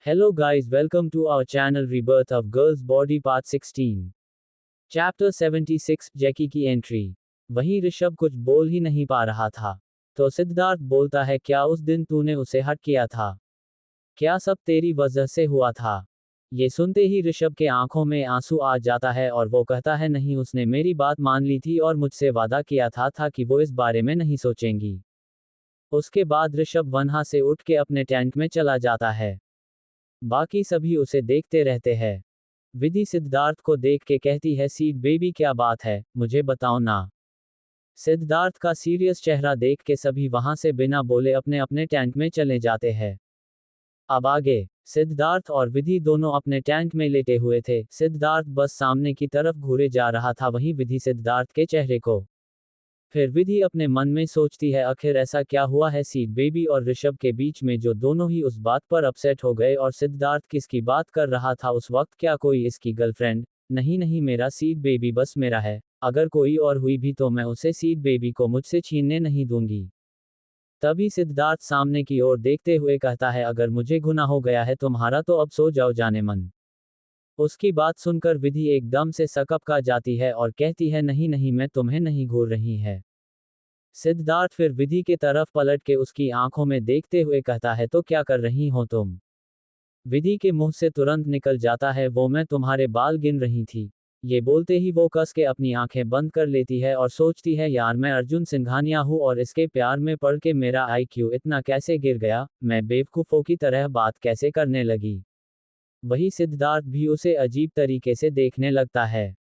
Hello guys, welcome to our channel Rebirth of Girls Body Part 16. Chapter 76 जैकी की entry. वहीं ऋषभ कुछ बोल ही नहीं पा रहा था। तो सिद्धार्थ बोलता है, क्या उस दिन तूने उसे हट किया था? क्या सब तेरी वजह से हुआ था? ये सुनते ही ऋषभ के आंखों में आंसू आ जाता है और वो कहता है, नहीं, उसने मेरी बात मान ली थी और मुझसे वादा किया था कि वो इस बारे में नहीं सोचेंगी। उसके बाद ऋषभ वहां से उठ के अपने टेंट में चला जाता है। बाकी सभी उसे देखते रहते हैं। विधि सिद्धार्थ को देख के कहती है, सीड बेबी क्या बात है, मुझे बताओ ना। सिद्धार्थ का सीरियस चेहरा देख के सभी वहां से बिना बोले अपने अपने टैंक में चले जाते हैं। अब आगे सिद्धार्थ और विधि दोनों अपने टैंक में लेटे हुए थे। सिद्धार्थ बस सामने की तरफ घूरे जा रहा था, वहीं विधि सिद्धार्थ के चेहरे को। फिर विधि अपने मन में सोचती है, आखिर ऐसा क्या हुआ है सीड बेबी और ऋषभ के बीच में जो दोनों ही उस बात पर अपसेट हो गए, और सिद्धार्थ किसकी बात कर रहा था उस वक्त? क्या कोई इसकी गर्लफ्रेंड? नहीं नहीं, मेरा सीड बेबी बस मेरा है। अगर कोई और हुई भी तो मैं उसे सीड बेबी को मुझसे छीनने नहीं दूंगी। तभी सिद्धार्थ सामने की ओर देखते हुए कहता है, अगर मुझे गुनाह हो गया है तुम्हारा तो अब सो जाओ जाने मन। उसकी बात सुनकर विधि एकदम से सकपका जाती है और कहती है, नहीं नहीं, मैं तुम्हें नहीं घूर रही है। सिद्धार्थ फिर विधि के तरफ पलट के उसकी आंखों में देखते हुए कहता है, तो क्या कर रही हो तुम? विधि के मुंह से तुरंत निकल जाता है, वो मैं तुम्हारे बाल गिन रही थी। ये बोलते ही वो कस के अपनी आंखें बंद कर लेती है और सोचती है, यार मैं अर्जुन सिंघानिया हूँ और इसके प्यार में पड़ के मेरा आईक्यू इतना कैसे गिर गया, मैं बेवकूफ़ों की तरह बात कैसे करने लगी। वही सिद्धार्थ भी उसे अजीब तरीके से देखने लगता है।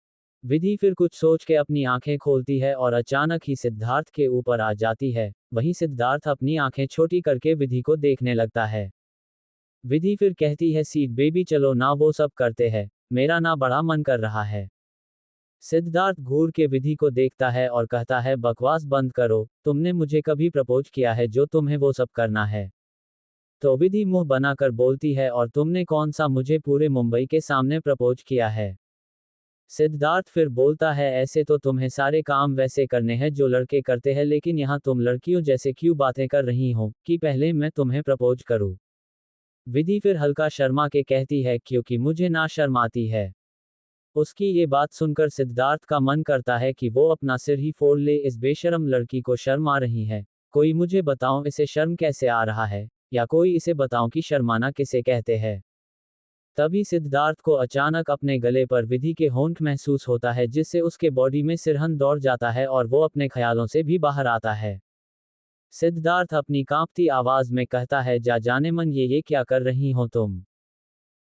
विधि फिर कुछ सोच के अपनी आंखें खोलती है और अचानक ही सिद्धार्थ के ऊपर आ जाती है। वहीं सिद्धार्थ अपनी आंखें छोटी करके विधि को देखने लगता है। विधि फिर कहती है, सीड बेबी चलो ना वो सब करते हैं, मेरा ना बड़ा मन कर रहा है। सिद्धार्थ घूर के विधि को देखता है और कहता है, बकवास बंद करो, तुमने मुझे कभी प्रपोज किया है जो तुम्हें वो सब करना है? तो विधि मुंह बनाकर बोलती है, और तुमने कौन सा मुझे पूरे मुंबई के सामने प्रपोज किया है? सिद्धार्थ फिर बोलता है, ऐसे तो तुम्हें सारे काम वैसे करने हैं जो लड़के करते हैं, लेकिन यहाँ तुम लड़कियों जैसे क्यों बातें कर रही हो कि पहले मैं तुम्हें प्रपोज करूँ? विधि फिर हल्का शर्मा के कहती है, क्योंकि मुझे ना शर्म आती है। उसकी ये बात सुनकर सिद्धार्थ का मन करता है कि वो अपना सिर ही फोड़ ले, इस बेशर्म लड़की को शर्म आ रही है। कोई मुझे बताओ इसे शर्म कैसे आ रहा है, या कोई इसे बताओ कि शर्माना किसे कहते हैं। तभी सिद्धार्थ को अचानक अपने गले पर विधि के होंठ महसूस होता है, जिससे उसके बॉडी में सिरहन दौड़ जाता है और वो अपने ख्यालों से भी बाहर आता है। सिद्धार्थ अपनी कांपती आवाज में कहता है, जा जाने मन, ये क्या कर रही हो तुम?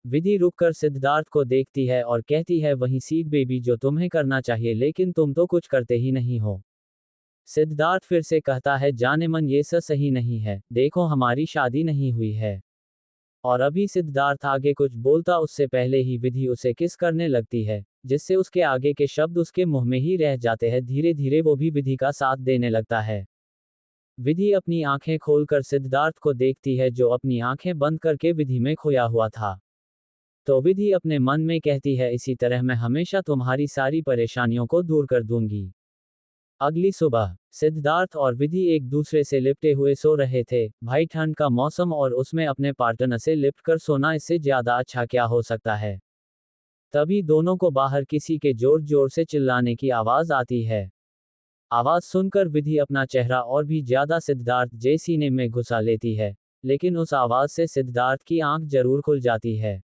विधि रुककर सिद्धार्थ को देखती है और कहती है, वही सीड बेबी जो तुम्हें करना चाहिए, लेकिन तुम तो कुछ करते ही नहीं हो। सिद्धार्थ फिर से कहता है, जाने मन, ये सही नहीं है, देखो हमारी शादी नहीं हुई है। और अभी सिद्धार्थ आगे कुछ बोलता उससे पहले ही विधि उसे किस करने लगती है, जिससे उसके आगे के शब्द उसके मुंह में ही रह जाते हैं। धीरे धीरे वो भी विधि का साथ देने लगता है। विधि अपनी आंखें खोलकर सिद्धार्थ को देखती है, जो अपनी आंखें बंद करके विधि में खोया हुआ था। तो विधि अपने मन में कहती है, इसी तरह मैं हमेशा तुम्हारी सारी परेशानियों को दूर कर दूंगी। अगली सुबह सिद्धार्थ और विधि एक दूसरे से लिपटे हुए सो रहे थे। भाई ठंड का मौसम और उसमें अपने पार्टनर से लिपट कर सोना, इससे ज्यादा अच्छा क्या हो सकता है। तभी दोनों को बाहर किसी के जोर जोर से चिल्लाने की आवाज आती है। आवाज सुनकर विधि अपना चेहरा और भी ज्यादा सिद्धार्थ जे सीने में घुसा लेती है, लेकिन उस आवाज से सिद्धार्थ की आंख जरूर खुल जाती है।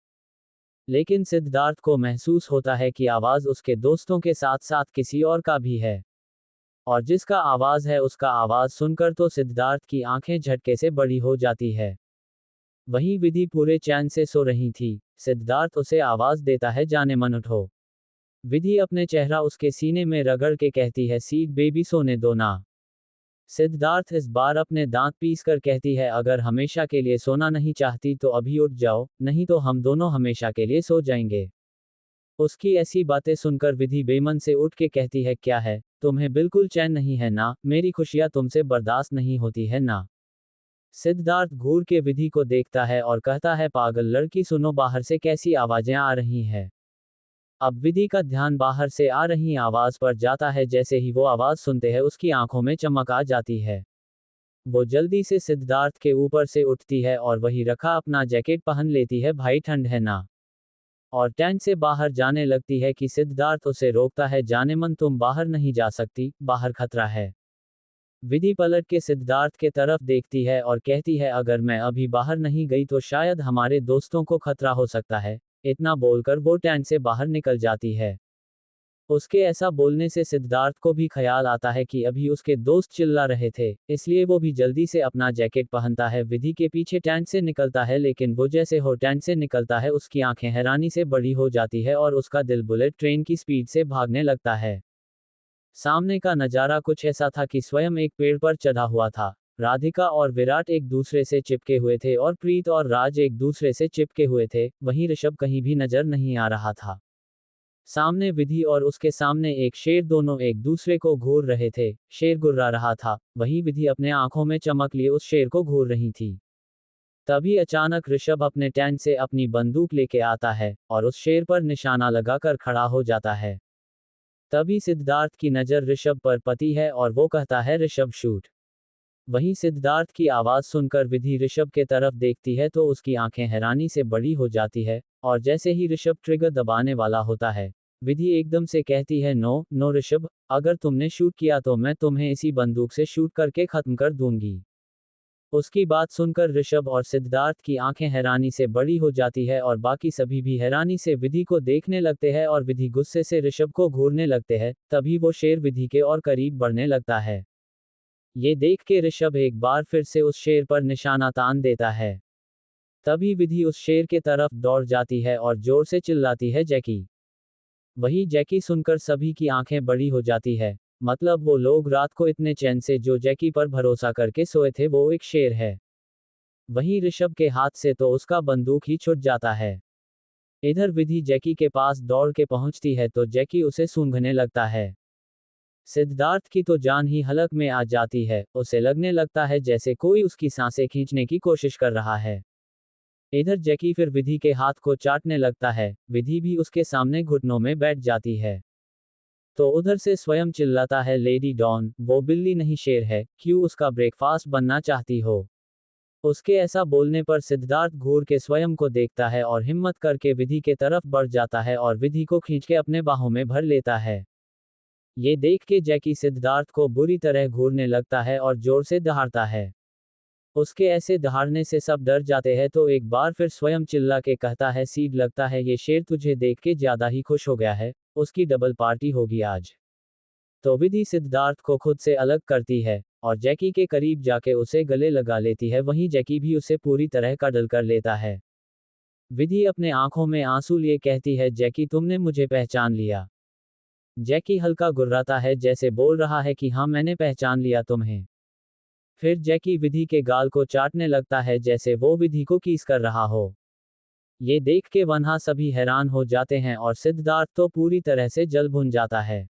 लेकिन सिद्धार्थ को महसूस होता है कि आवाज उसके दोस्तों के साथ साथ किसी और का भी है, और जिसका आवाज है उसका आवाज सुनकर तो सिद्धार्थ की आंखें झटके से बड़ी हो जाती है। वहीं विधि पूरे चैन से सो रही थी। सिद्धार्थ उसे आवाज देता है, जाने मन उठो। विधि अपने चेहरा उसके सीने में रगड़ के कहती है, सीड बेबी सोने दो ना। सिद्धार्थ इस बार अपने दांत पीस कर कहती है, अगर हमेशा के लिए सोना नहीं चाहती तो अभी उठ जाओ, नहीं तो हम दोनों हमेशा के लिए सो जाएंगे। उसकी ऐसी बातें सुनकर विधि बेमन से उठ के कहती है, क्या है, तुम्हें बिल्कुल चैन नहीं है ना? मेरी खुशियां तुमसे बर्दाश्त नहीं होती है ना? सिद्धार्थ घूर के विधि को देखता है और कहता है, पागल लड़की, सुनो बाहर से कैसी आवाजें आ रही हैं। अब विधि का ध्यान बाहर से आ रही आवाज पर जाता है। जैसे ही वो आवाज सुनते हैं उसकी आंखों में चमक आ जाती है। वो जल्दी से सिद्धार्थ के ऊपर से उठती है और वही रखा अपना जैकेट पहन लेती है, भाई ठंड है ना। और टेंट से बाहर जाने लगती है कि सिद्धार्थ उसे रोकता है, जाने मन तुम बाहर नहीं जा सकती, बाहर खतरा है। विधि पलट के सिद्धार्थ के तरफ देखती है और कहती है अगर मैं अभी बाहर नहीं गई तो शायद हमारे दोस्तों को खतरा हो सकता है। इतना बोलकर वो टेंट से बाहर निकल जाती है। उसके ऐसा बोलने से सिद्धार्थ को भी ख्याल आता है कि अभी उसके दोस्त चिल्ला रहे थे, इसलिए वो भी जल्दी से अपना जैकेट पहनता है, विधि के पीछे टेंट से निकलता है। लेकिन वो जैसे हो टेंट से निकलता है उसकी आंखें हैरानी से बड़ी हो जाती है और उसका दिल बुलेट ट्रेन की स्पीड से भागने लगता है। सामने का नजारा कुछ ऐसा था कि स्वयं एक पेड़ पर चढ़ा हुआ था। राधिका और विराट एक दूसरे से चिपके हुए थे और प्रीत और राज एक दूसरे से चिपके हुए थे, वहीं ऋषभ कहीं भी नजर नहीं आ रहा था। सामने विधि और उसके सामने एक शेर, दोनों एक दूसरे को घूर रहे थे। शेर गुर्रा रहा था, वहीं विधि अपने आंखों में चमक लिए उस शेर को घूर रही थी। तभी अचानक ऋषभ अपने टेंट से अपनी बंदूक लेके आता है और उस शेर पर निशाना लगाकर खड़ा हो जाता है। तभी सिद्धार्थ की नज़र ऋषभ पर पड़ती है और वो कहता है ऋषभ शूट। वहीं सिद्धार्थ की आवाज़ सुनकर विधि ऋषभ के तरफ देखती है तो उसकी आंखें हैरानी से बड़ी हो जाती है, और जैसे ही ऋषभ ट्रिगर दबाने वाला होता है, विधि एकदम से कहती है नो नो ऋषभ, अगर तुमने शूट किया तो मैं तुम्हें इसी बंदूक से शूट करके खत्म कर दूंगी। उसकी बात सुनकर ऋषभ और सिद्धार्थ की आंखें हैरानी से बड़ी हो जाती है और बाकी सभी भी हैरानी से विधि को देखने लगते हैं और विधि गुस्से से ऋषभ को घूरने लगते हैं। तभी वो शेर विधि के और करीब बढ़ने लगता है। ये देख के ऋषभ एक बार फिर से उस शेर पर निशाना तान देता है। तभी विधि उस शेर के तरफ दौड़ जाती है और जोर से चिल्लाती है जैकी। वही जैकी सुनकर सभी की आंखें बड़ी हो जाती है, मतलब वो लोग रात को इतने चैन से जो जैकी पर भरोसा करके सोए थे वो एक शेर है। वहीं ऋषभ के हाथ से तो उसका बंदूक ही छूट जाता है। इधर विधि जैकी के पास दौड़ के पहुंचती है तो जैकी उसे सूंघने लगता है। सिद्धार्थ की तो जान ही हलक में आ जाती है, उसे लगने लगता है जैसे कोई उसकी सांसें खींचने की कोशिश कर रहा है। इधर जैकी फिर विधि के हाथ को चाटने लगता है, विधि भी उसके सामने घुटनों में बैठ जाती है। तो उधर से स्वयं चिल्लाता है लेडी डॉन, वो बिल्ली नहीं शेर है, क्यों उसका ब्रेकफास्ट बनना चाहती हो। उसके ऐसा बोलने पर सिद्धार्थ घूर के स्वयं को देखता है और हिम्मत करके विधि के तरफ बढ़ जाता है और विधि को खींच के अपने बाहों में भर लेता है। ये देख के जैकी सिद्धार्थ को बुरी तरह घूरने लगता है और जोर से दहाड़ता है। उसके ऐसे दहाड़ने से सब डर जाते हैं तो एक बार फिर स्वयं चिल्ला के कहता है सीड, लगता है ये शेर तुझे देख के ज्यादा ही खुश हो गया है, उसकी डबल पार्टी होगी आज। तो विधि सिद्धार्थ को खुद से अलग करती है और जैकी के करीब जाके उसे गले लगा लेती है, वहीं जैकी भी उसे पूरी तरह कडल कर लेता है। विधि अपने आंखों में आंसू लिए कहती है जैकी तुमने मुझे पहचान लिया। जैकी हल्का गुर्राता है, जैसे बोल रहा है कि हाँ मैंने पहचान लिया तुम्हें। फिर जैकी विधि के गाल को चाटने लगता है जैसे वो विधि को कीस कर रहा हो। ये देख के वहां सभी हैरान हो जाते हैं और सिद्धार्थ तो पूरी तरह से जल भुन जाता है।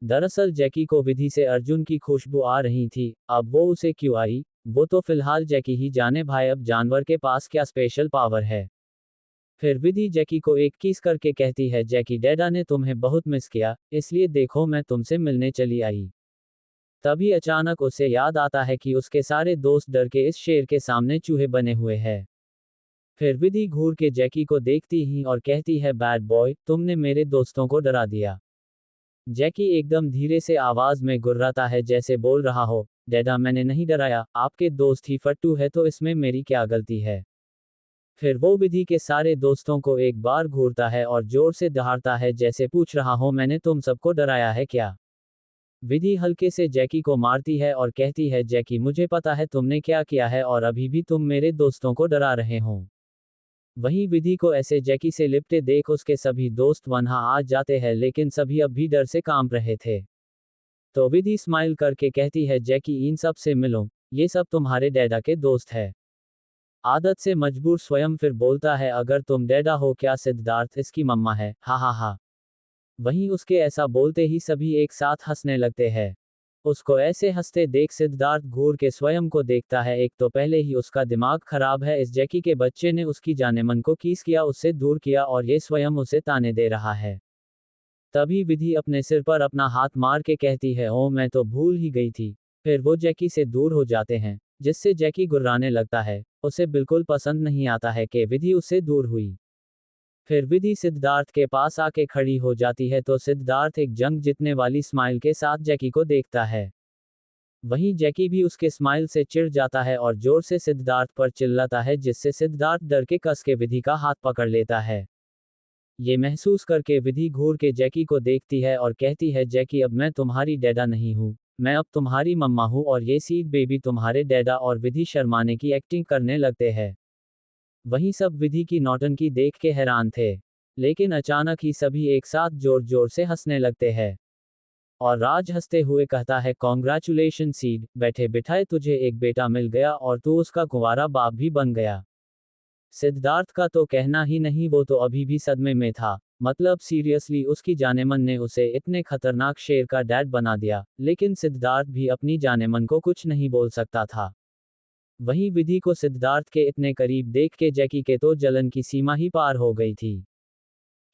दरअसल जैकी को विधि से अर्जुन की खुशबू आ रही थी, अब वो उसे क्यों आई, वो तो फिलहाल जैकी ही जाने भाई, अब जानवर के पास क्या स्पेशल पावर है। फिर विधि जैकी को एक किस करके कहती है जैकी डैडा ने तुम्हें बहुत मिस किया, इसलिए देखो मैं तुमसे मिलने चली आई। तभी अचानक उसे याद आता है कि उसके सारे दोस्त डर के इस शेर के सामने चूहे बने हुए हैं। फिर विधि घूर के जैकी को देखती ही और कहती है बैड बॉय, तुमने मेरे दोस्तों को डरा दिया। जैकी एकदम धीरे से आवाज में गुर्राता है जैसे बोल रहा हो, डैडा मैंने नहीं डराया, आपके दोस्त ही फट्टू है तो इसमें मेरी क्या गलती है। फिर वो विधि के सारे दोस्तों को एक बार घूरता है और जोर से दहाड़ता है जैसे पूछ रहा हो मैंने तुम सबको डराया है क्या। विधि हल्के से जैकी को मारती है और कहती है जैकी मुझे पता है तुमने क्या किया है और अभी भी तुम मेरे दोस्तों को डरा रहे हो। वहीं विधि को ऐसे जैकी से लिपटे देख उसके सभी दोस्त वहां आ जाते हैं, लेकिन सभी अब भी डर से कांप रहे थे। तो विधि स्माइल करके कहती है जैकी इन सब से मिलो, ये सब तुम्हारे डैडा के दोस्त है। आदत से मजबूर स्वयं फिर बोलता है अगर तुम डैडा हो क्या सिद्धार्थ इसकी मम्मा है, हा हा हा। वहीं उसके ऐसा बोलते ही सभी एक साथ हंसने लगते हैं। उसको ऐसे हंसते देख सिद्धार्थ घूर के स्वयं को देखता है, एक तो पहले ही उसका दिमाग खराब है, इस जैकी के बच्चे ने उसकी जाने मन को कीस किया, उससे दूर किया और ये स्वयं उसे ताने दे रहा है। तभी विधि अपने सिर पर अपना हाथ मार के कहती है ओ मैं तो भूल ही गई थी, फिर वो जैकी से दूर हो जाते हैं, जिससे जैकी गुर्राने लगता है। उसे बिल्कुल पसंद नहीं आता है कि विधि उससे दूर हुई। फिर विधि सिद्धार्थ के पास आके खड़ी हो जाती है तो सिद्धार्थ एक जंग जीतने वाली स्माइल के साथ जैकी को देखता है। वहीं जैकी भी उसके स्माइल से चिढ़ जाता है और जोर से सिद्धार्थ पर चिल्लाता है, जिससे सिद्धार्थ डर के कस के विधि का हाथ पकड़ लेता है। ये महसूस करके विधि घूर के जैकी को देखती है और कहती है, जैकी अब मैं तुम्हारी डैडा नहीं हूँ, मैं अब तुम्हारी मम्मा हूँ और ये सीड बेबी तुम्हारे डैडा। और विधि शर्माने की एक्टिंग करने लगते हैं। वहीं सब विधि की नौटंकी देख के हैरान थे। लेकिन अचानक ही सभी एक साथ जोर जोर से हंसने लगते हैं। और राज हंसते हुए कहता है, कॉन्ग्रेचुलेशन सीड, बैठे बिठाए तुझे एक बेटा मिल गया और तू उसका कुंवारा बाप भी बन गया। सिद्धार्थ का तो कहना ही नहीं, वो तो अभी भी सदमे में था। मतलब सीरियसली उसकी जानेमन ने उसे इतने खतरनाक शेर का डैड बना दिया। लेकिन सिद्धार्थ भी अपनी जानेमन को कुछ नहीं बोल सकता था। वहीं विधि को सिद्धार्थ के इतने करीब देख के जैकी के तो जलन की सीमा ही पार हो गई थी।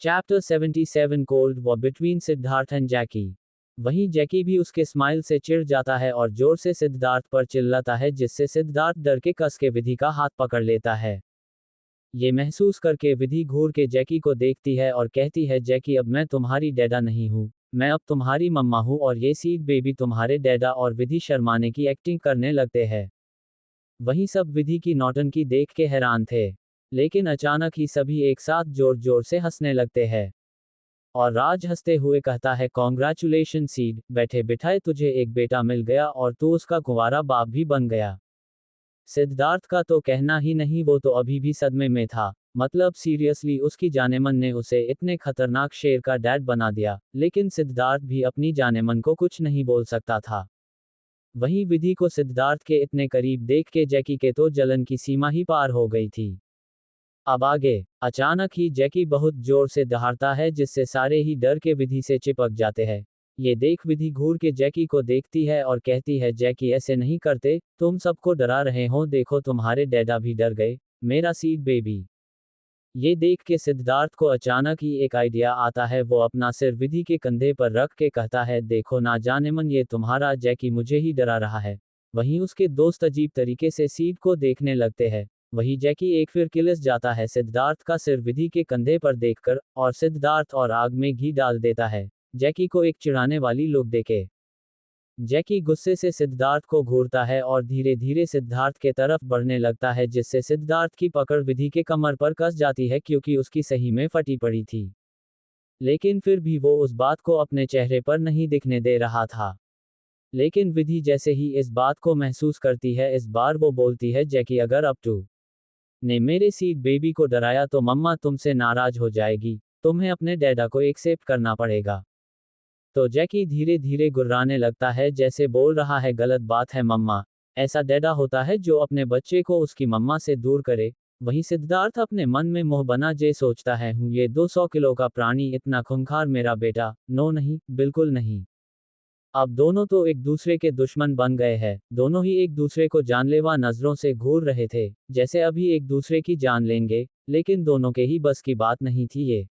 Chapter 77 cold war between Siddharth and Jackie. वहीं जैकी भी उसके स्माइल से चिढ़ जाता है और जोर से सिद्धार्थ पर चिल्लाता है, जिससे सिद्धार्थ डर के कस के विधि का हाथ पकड़ लेता है। ये महसूस करके विधि घूर के जैकी को देखती है और कहती है, जैकी अब मैं तुम्हारी डैडा नहीं हूँ, मैं अब तुम्हारी मम्मा हूँ और ये सीड बेबी तुम्हारे डैडा। और विधि शर्माने की एक्टिंग करने लगते हैं। वहीं सब विधि की नौटंकी देख के हैरान थे। लेकिन अचानक ही सभी एक साथ जोर जोर से हंसने लगते हैं। और राज हंसते हुए कहता है, कॉन्ग्रेचुलेशन सीड, बैठे बिठाए तुझे एक बेटा मिल गया और तू उसका कुंवारा बाप भी बन गया। सिद्धार्थ का तो कहना ही नहीं, वो तो अभी भी सदमे में था। मतलब सीरियसली उसकी जानेमन ने उसे इतने खतरनाक शेर का डैड बना दिया। लेकिन सिद्धार्थ भी अपनी जानेमन को कुछ नहीं बोल सकता था। वहीं विधि को सिद्धार्थ के इतने करीब देख के जैकी के तो जलन की सीमा ही पार हो गई थी। अब आगे, अचानक ही जैकी बहुत जोर से दहाड़ता है, जिससे सारे ही डर के विधि से चिपक जाते हैं। ये देख विधि घूर के जैकी को देखती है और कहती है, जैकी ऐसे नहीं करते, तुम सबको डरा रहे हो, देखो तुम्हारे डैडा भी डर गए, मेरा सीड बेबी। ये देख के सिद्धार्थ को अचानक ही एक आइडिया आता है। वो अपना सिर विधि के कंधे पर रख के कहता है, देखो ना जानेमन, ये तुम्हारा जैकी मुझे ही डरा रहा है। वहीं उसके दोस्त अजीब तरीके से सीड को देखने लगते हैं। वही जैकी एक फिर किलस जाता है सिद्धार्थ का सिर विधि के कंधे पर देखकर, और सिद्धार्थ और आग में घी डाल देता है, जैकी को एक चिढ़ाने वाली लुक देके। जैकी गुस्से से सिद्धार्थ को घूरता है और धीरे धीरे सिद्धार्थ के तरफ बढ़ने लगता है, जिससे सिद्धार्थ की पकड़ विधि के कमर पर कस जाती है, क्योंकि उसकी सही में फटी पड़ी थी। लेकिन फिर भी वो उस बात को अपने चेहरे पर नहीं दिखने दे रहा था। लेकिन विधि जैसे ही इस बात को महसूस करती है, इस बार वो बोलती है, जैकी अगर अब तू ने मेरे सीड बेबी को डराया तो मम्मा तुमसे नाराज हो जाएगी, तुम्हें अपने डैडा को एक्सेप्ट करना पड़ेगा। तो जैकी धीरे धीरे गुर्राने लगता है, जैसे बोल रहा है, गलत बात है मम्मा, ऐसा डैडा होता है जो अपने बच्चे को उसकी मम्मा से दूर करे। वहीं सिद्धार्थ अपने मन में मोह बना जे सोचता है, हूँ ये 200 किलो का प्राणी इतना खूंखार मेरा बेटा, नो नहीं, बिल्कुल नहीं। अब दोनों तो एक दूसरे के दुश्मन बन गए हैं। दोनों ही एक दूसरे को जानलेवा नजरों से घूर रहे थे, जैसे अभी एक दूसरे की जान लेंगे। लेकिन दोनों के ही बस की बात नहीं थी ये।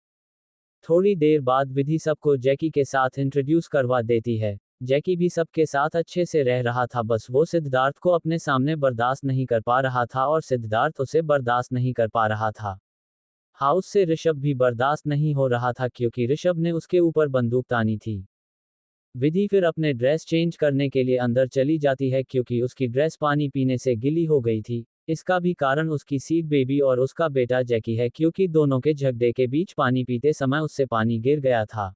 थोड़ी देर बाद विधि सबको जैकी के साथ इंट्रोड्यूस करवा देती है। जैकी भी सबके साथ अच्छे से रह रहा था, बस वो सिद्धार्थ को अपने सामने बर्दाश्त नहीं कर पा रहा था और सिद्धार्थ उसे बर्दाश्त नहीं कर पा रहा था। हाउस से ऋषभ भी बर्दाश्त नहीं हो रहा था, क्योंकि ऋषभ ने उसके ऊपर बंदूक तानी थी। विधि फिर अपने ड्रेस चेंज करने के लिए अंदर चली जाती है, क्योंकि उसकी ड्रेस पानी पीने से गीली हो गई थी। इसका भी कारण उसकी सीड बेबी और उसका बेटा जैकी है, क्योंकि दोनों के झगड़े के बीच पानी पीते समय उससे पानी गिर गया था।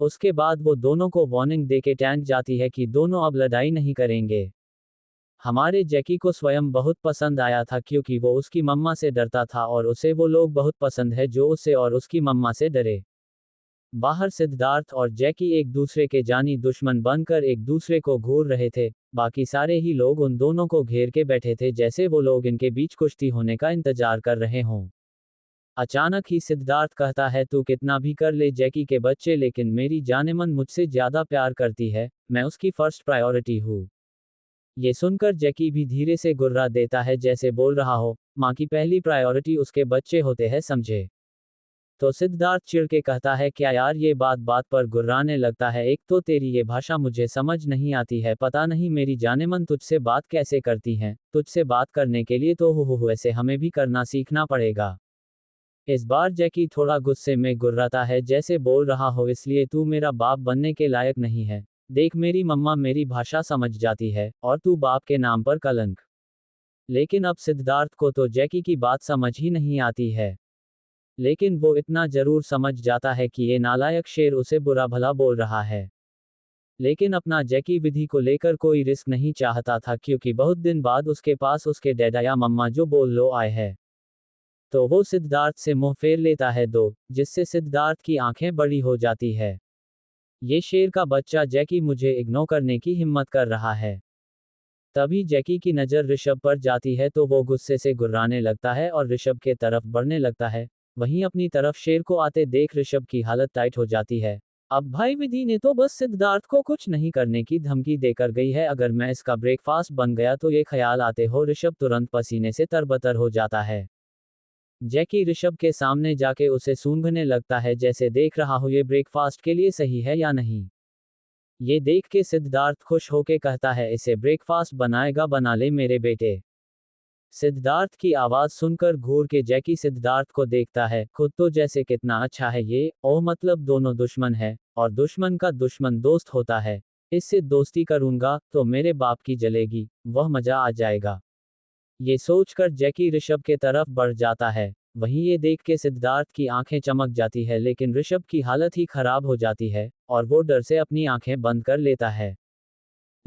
उसके बाद वो दोनों को वार्निंग देके टैंक जाती है कि दोनों अब लड़ाई नहीं करेंगे। हमारे जैकी को स्वयं बहुत पसंद आया था, क्योंकि वो उसकी मम्मा से डरता था और उसे वो लोग बहुत पसंद है जो उससे और उसकी मम्मा से डरे। बाहर सिद्धार्थ और जैकी एक दूसरे के जानी दुश्मन बनकर एक दूसरे को घूर रहे थे। बाकी सारे ही लोग उन दोनों को घेर के बैठे थे, जैसे वो लोग इनके बीच कुश्ती होने का इंतजार कर रहे हों। अचानक ही सिद्धार्थ कहता है, तू कितना भी कर ले जैकी के बच्चे, लेकिन मेरी जानेमन मुझसे ज्यादा प्यार करती है, मैं उसकी फर्स्ट प्रायोरिटी हूँ। ये सुनकर जैकी भी धीरे से गुर्रा देता है, जैसे बोल रहा हो, माँ की पहली प्रायोरिटी उसके बच्चे होते हैं, समझे। तो सिद्धार्थ चिढ़ के कहता है, क्या यार ये बात बात पर गुर्राने लगता है, एक तो तेरी ये भाषा मुझे समझ नहीं आती है, पता नहीं मेरी जानेमन तुझसे बात कैसे करती हैं, तुझसे बात करने के लिए तो हो ऐसे हमें भी करना सीखना पड़ेगा। इस बार जैकी थोड़ा गुस्से में गुर्राता है, जैसे बोल रहा हो इसलिए तू मेरा बाप बनने के लायक नहीं है। देख मेरी मम्मा मेरी भाषा समझ जाती है, और तू बाप के नाम पर कलंक। लेकिन अब सिद्धार्थ को तो जैकी की बात समझ ही नहीं आती है। लेकिन वो इतना जरूर समझ जाता है कि ये नालायक शेर उसे बुरा भला बोल रहा है। लेकिन अपना जैकी विधि को लेकर कोई रिस्क नहीं चाहता था, क्योंकि बहुत दिन बाद उसके पास उसके डैडा या मम्मा जो बोल लो आए हैं। तो वो सिद्धार्थ से मुंह फेर लेता है जिससे सिद्धार्थ की आंखें बड़ी हो जाती है। ये शेर का बच्चा जैकी मुझे इग्नोर करने की हिम्मत कर रहा है। तभी जैकी की नज़र ऋषभ पर जाती है तो वो गुस्से से गुर्राने लगता है और ऋषभ के तरफ बढ़ने लगता है। वहीं अपनी तरफ शेर को आते देख ऋषभ की हालत टाइट हो जाती है। अब भाई विधि ने तो बस सिद्धार्थ को कुछ नहीं करने की धमकी देकर गई है, अगर मैं इसका ब्रेकफास्ट बन गया तो ये ख्याल आते हो ऋषभ तुरंत पसीने से तरबतर हो जाता है। जैकी ऋषभ के सामने जाके उसे सूंघने लगता है, जैसे देख रहा हो ये ब्रेकफास्ट के लिए सही है या नहीं। ये देख के सिद्धार्थ खुश होके कहता है, इसे ब्रेकफास्ट बनाएगा बना ले मेरे बेटे। सिद्धार्थ की आवाज सुनकर घूर के जैकी सिद्धार्थ को देखता है, खुद तो जैसे कितना अच्छा है ये, ओह मतलब दोनों दुश्मन है, और दुश्मन का दुश्मन दोस्त होता है। इससे दोस्ती करूंगा तो मेरे बाप की जलेगी, वह मजा आ जाएगा। ये सोचकर जैकी ऋषभ के तरफ बढ़ जाता है। वहीं ये देख के सिद्धार्थ की आंखें चमक जाती है, लेकिन ऋषभ की हालत ही खराब हो जाती है, और वो डर से अपनी आंखें बंद कर लेता है।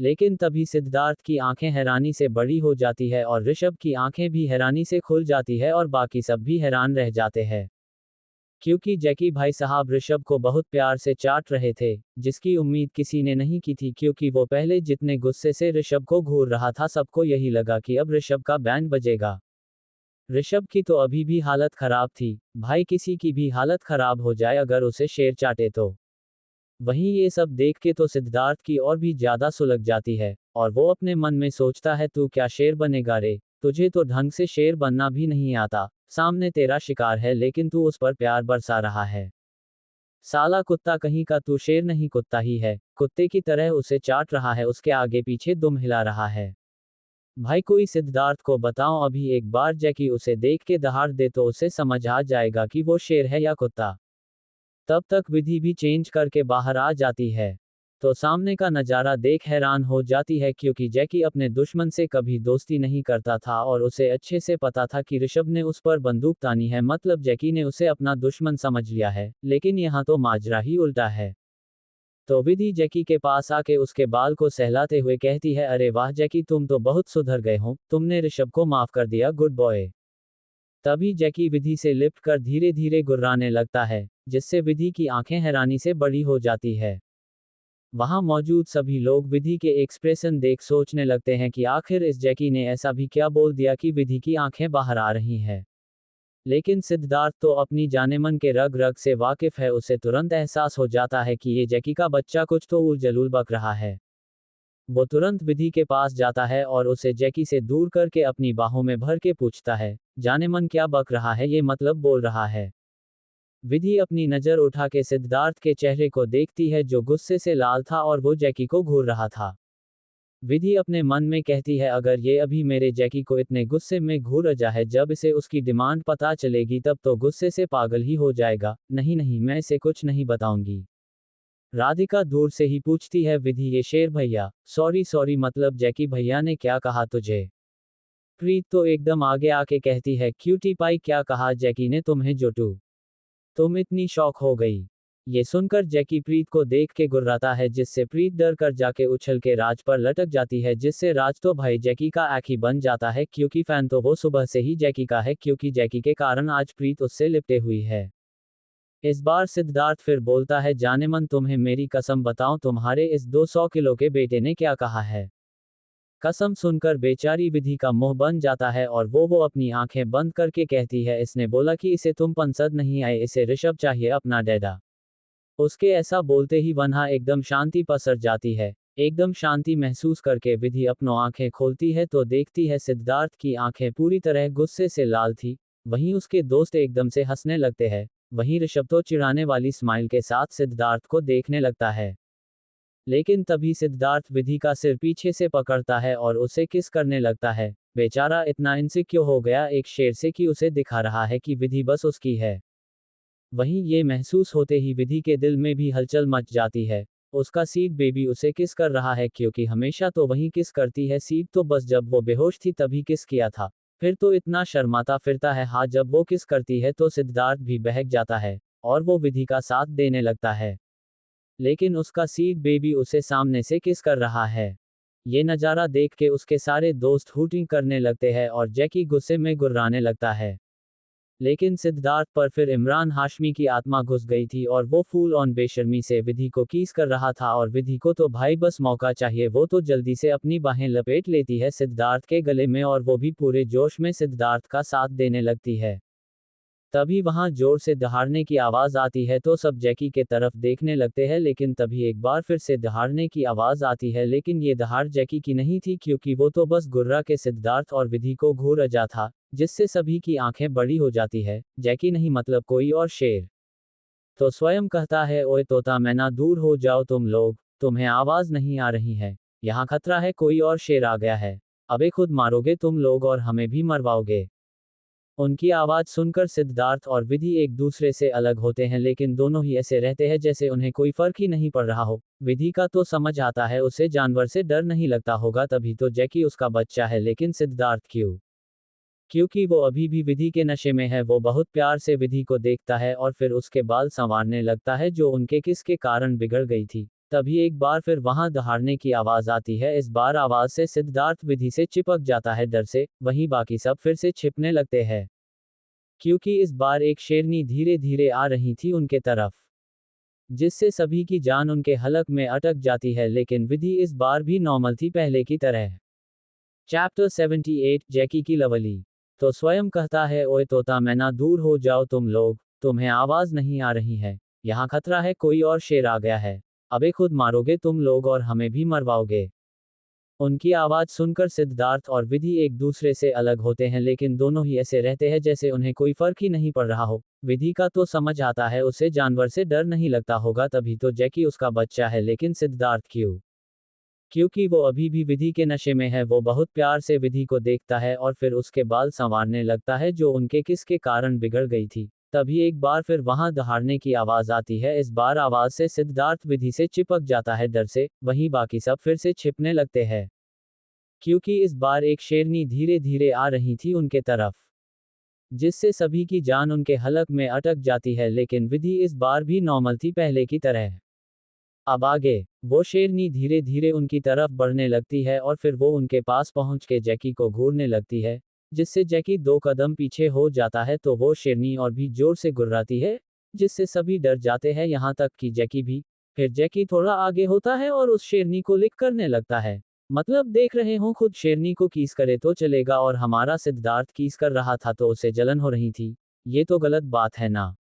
लेकिन तभी सिद्धार्थ की आंखें हैरानी से बड़ी हो जाती है और ऋषभ की आंखें भी हैरानी से खुल जाती है और बाकी सब भी हैरान रह जाते हैं। क्योंकि जैकी भाई साहब ऋषभ को बहुत प्यार से चाट रहे थे, जिसकी उम्मीद किसी ने नहीं की थी, क्योंकि वो पहले जितने गुस्से से ऋषभ को घूर रहा था सबको यही लगा कि अब ऋषभ का बैंड बजेगा। ऋषभ की तो अभी भी हालत खराब थी, भाई किसी की भी हालत खराब हो जाए अगर उसे शेर चाटे तो। वहीं ये सब देख के तो सिद्धार्थ की और भी ज्यादा सुलग जाती है, और वो अपने मन में सोचता है, तू क्या शेर बनेगा रे, तुझे तो ढंग से शेर बनना भी नहीं आता, सामने तेरा शिकार है लेकिन तू उस पर प्यार बरसा रहा है। साला कुत्ता कहीं का, तू शेर नहीं कुत्ता ही है, कुत्ते की तरह उसे चाट रहा है, उसके आगे पीछे दुम हिला रहा है। भाई कोई सिद्धार्थ को बताओ, अभी एक बार जैकी उसे देख के दहाड़ दे तो उसे समझ आ जाएगा कि वो शेर है या कुत्ता। तब तक विधि भी चेंज करके बाहर आ जाती है। तो सामने का नज़ारा देख हैरान हो जाती है, क्योंकि जैकी अपने दुश्मन से कभी दोस्ती नहीं करता था और उसे अच्छे से पता था कि ऋषभ ने उस पर बंदूक तानी है, मतलब जैकी ने उसे अपना दुश्मन समझ लिया है, लेकिन यहाँ तो माजरा ही उल्टा है। तो विधि जैकी के पास आके उसके बाल को सहलाते हुए कहती है, अरे वाह जैकी, तुम तो बहुत सुधर गए हो, तुमने ऋषभ को माफ कर दिया, गुड बॉय। तभी जैकी विधि से लिपट कर धीरे धीरे गुर्राने लगता है, जिससे विधि की आंखें हैरानी से बड़ी हो जाती है। वहां मौजूद सभी लोग विधि के एक्सप्रेशन देख सोचने लगते हैं कि आखिर इस जैकी ने ऐसा भी क्या बोल दिया कि विधि की आंखें बाहर आ रही हैं। लेकिन सिद्धार्थ तो अपनी जानेमन के रग रग से वाकिफ है, उसे तुरंत एहसास हो जाता है कि ये जैकी का बच्चा कुछ तो उल जलूल बक रहा है। वो तुरंत विधि के पास जाता है और उसे जैकी से दूर करके अपनी बाहों में भर के पूछता है, जानेमन क्या बक रहा है, ये मतलब बोल रहा है। विधि अपनी नज़र उठा के सिद्धार्थ के चेहरे को देखती है जो गुस्से से लाल था और वो जैकी को घूर रहा था। विधि अपने मन में कहती है, अगर ये अभी मेरे जैकी को इतने गुस्से में घूर रहा है, जब इसे उसकी डिमांड पता चलेगी तब तो गुस्से से पागल ही हो जाएगा। नहीं नहीं, मैं इसे कुछ नहीं बताऊंगी। राधिका दूर से ही पूछती है, विधि ये शेर भैया, सॉरी सॉरी, मतलब जैकी भैया ने क्या कहा तुझे। प्रीत तो एकदम आगे आके कहती है, क्यूटी पाई क्या कहा जैकी ने तुम्हें जोटू, तुम इतनी शौक हो गई। ये सुनकर जैकी प्रीत को देख के गुर्राता है, जिससे प्रीत डर कर जाके उछल के राज पर लटक जाती है, जिससे राज तो भाई जैकी का आँख ही बन जाता है, क्योंकि फैन तो वो सुबह से ही जैकी का है, क्योंकि जैकी के कारण आज प्रीत उससे लिपटे हुई है। इस बार सिद्धार्थ फिर बोलता है, जानेमन तुम्हें मेरी कसम बताऊं, तुम्हारे इस 200 किलो के बेटे ने क्या कहा है। कसम सुनकर बेचारी विधि का मुंह बन जाता है और वो अपनी आंखें बंद करके कहती है, इसने बोला कि इसे तुम पसंद नहीं आए, इसे ऋषभ चाहिए, अपना डैडा। उसके ऐसा बोलते ही वहां एकदम शांति पसर जाती है। एकदम शांति महसूस करके विधि अपनों आंखें खोलती है तो देखती है सिद्धार्थ की आंखें पूरी तरह गुस्से से लाल थी। वहीं उसके दोस्त एकदम से हंसने लगते हैं, वहीं ऋषभ तो चिढ़ाने वाली स्माइल के साथ सिद्धार्थ को देखने लगता है। लेकिन तभी सिद्धार्थ विधि का सिर पीछे से पकड़ता है और उसे किस करने लगता है। बेचारा इतना इनसिक्योर हो गया एक शेर से कि उसे दिखा रहा है कि विधि बस उसकी है। वहीं ये महसूस होते ही विधि के दिल में भी हलचल मच जाती है। उसका सीड बेबी उसे किस कर रहा है, क्योंकि हमेशा तो वही किस करती है। सीड तो बस जब वो बेहोश थी तभी किस किया था। फिर तो इतना शर्माता फिरता है। हाँ, जब वो किस करती है तो सिद्धार्थ भी बहक जाता है और वो विधि का साथ देने लगता है। लेकिन उसका सीड बेबी उसे सामने से किस कर रहा है। ये नज़ारा देख के उसके सारे दोस्त हूटिंग करने लगते हैं और जैकी गुस्से में गुर्राने लगता है। लेकिन सिद्धार्थ पर फिर इमरान हाशमी की आत्मा घुस गई थी और वो फूल ऑन बेशर्मी से विधि को कीस कर रहा था। और विधि को तो भाई बस मौका चाहिए। वो तो जल्दी से अपनी बाहें लपेट लेती है सिद्धार्थ के गले में और वो भी पूरे जोश में सिद्धार्थ का साथ देने लगती है। तभी वहां जोर से दहाड़ने की आवाज आती है तो सब जैकी के तरफ देखने लगते हैं। लेकिन तभी एक बार फिर से दहाड़ने की आवाज आती है, लेकिन ये दहाड़ जैकी की नहीं थी, क्योंकि वो तो बस गुर्रा के सिद्धार्थ और विधि को घूर रजा था, जिससे सभी की आंखें बड़ी हो जाती है। जैकी नहीं मतलब कोई और शेर तो स्वयं कहता है, ओए तोता मैना दूर हो जाओ तुम लोग, तुम्हें आवाज नहीं आ रही है, यहाँ खतरा है, कोई और शेर आ गया है, अबे खुद मारोगे तुम लोग और हमें भी मरवाओगे। उनकी आवाज सुनकर सिद्धार्थ और विधि एक दूसरे से अलग होते हैं, लेकिन दोनों ही ऐसे रहते हैं जैसे उन्हें कोई फर्क ही नहीं पड़ रहा हो। विधि का तो समझ आता है, उसे जानवर से डर नहीं लगता होगा, तभी तो जैकी उसका बच्चा है। लेकिन सिद्धार्थ क्यों? क्योंकि वो अभी भी विधि के नशे में है। वो बहुत प्यार से विधि को देखता है और फिर उसके बाल संवारने लगता है जो उनके किस के कारण बिगड़ गई थी। तभी एक बार फिर वहां दहाड़ने की आवाज आती है। इस बार आवाज से सिद्धार्थ विधि से चिपक जाता है डर से। वहीं बाकी सब फिर से छिपने लगते हैं, क्योंकि इस बार एक शेरनी धीरे धीरे आ रही थी उनके तरफ, जिससे सभी की जान उनके हलक में अटक जाती है। लेकिन विधि इस बार भी नॉर्मल थी पहले की तरह। चैप्टर 78 जैकी की लवली तो स्वयं कहता है, ओए तोता मैना दूर हो जाओ तुम लोग, तुम्हें आवाज नहीं आ रही है, यहाँ खतरा है, कोई और शेर आ गया है, अबे खुद मारोगे तुम लोग और हमें भी मरवाओगे। उनकी आवाज सुनकर सिद्धार्थ और विधि एक दूसरे से अलग होते हैं, लेकिन दोनों ही ऐसे रहते हैं जैसे उन्हें कोई फर्क ही नहीं पड़ रहा हो। विधि का तो समझ आता है, उसे जानवर से डर नहीं लगता होगा, तभी तो जैकी उसका बच्चा है। लेकिन सिद्धार्थ क्यों? क्योंकि वो अभी भी विधि के नशे में है। वो बहुत प्यार से विधि को देखता है और फिर उसके बाल संवारने लगता है जो उनके किस के कारण बिगड़ गई थी। तभी एक बार फिर वहां दहाड़ने की आवाज आती है। इस बार आवाज से सिद्धार्थ विधि से चिपक जाता है डर से। वहीं बाकी सब फिर से छिपने लगते हैं, क्योंकि इस बार एक शेरनी धीरे धीरे आ रही थी उनके तरफ, जिससे सभी की जान उनके हलक में अटक जाती है। लेकिन विधि इस बार भी नॉर्मल थी पहले की तरह। अब आगे वो शेरनी धीरे धीरे उनकी तरफ बढ़ने लगती है और फिर वो उनके पास पहुंच के जैकी को घूरने लगती है, जिससे जैकी 2 कदम पीछे हो जाता है तो वो शेरनी और भी जोर से गुर्राती है, जिससे सभी डर जाते हैं, यहाँ तक कि जैकी भी। फिर जैकी थोड़ा आगे होता है और उस शेरनी को लिक करने लगता है। मतलब देख रहे हो, खुद शेरनी को कीस करे तो चलेगा और हमारा सिद्धार्थ कीस कर रहा था तो उसे जलन हो रही थी, ये तो गलत बात है ना।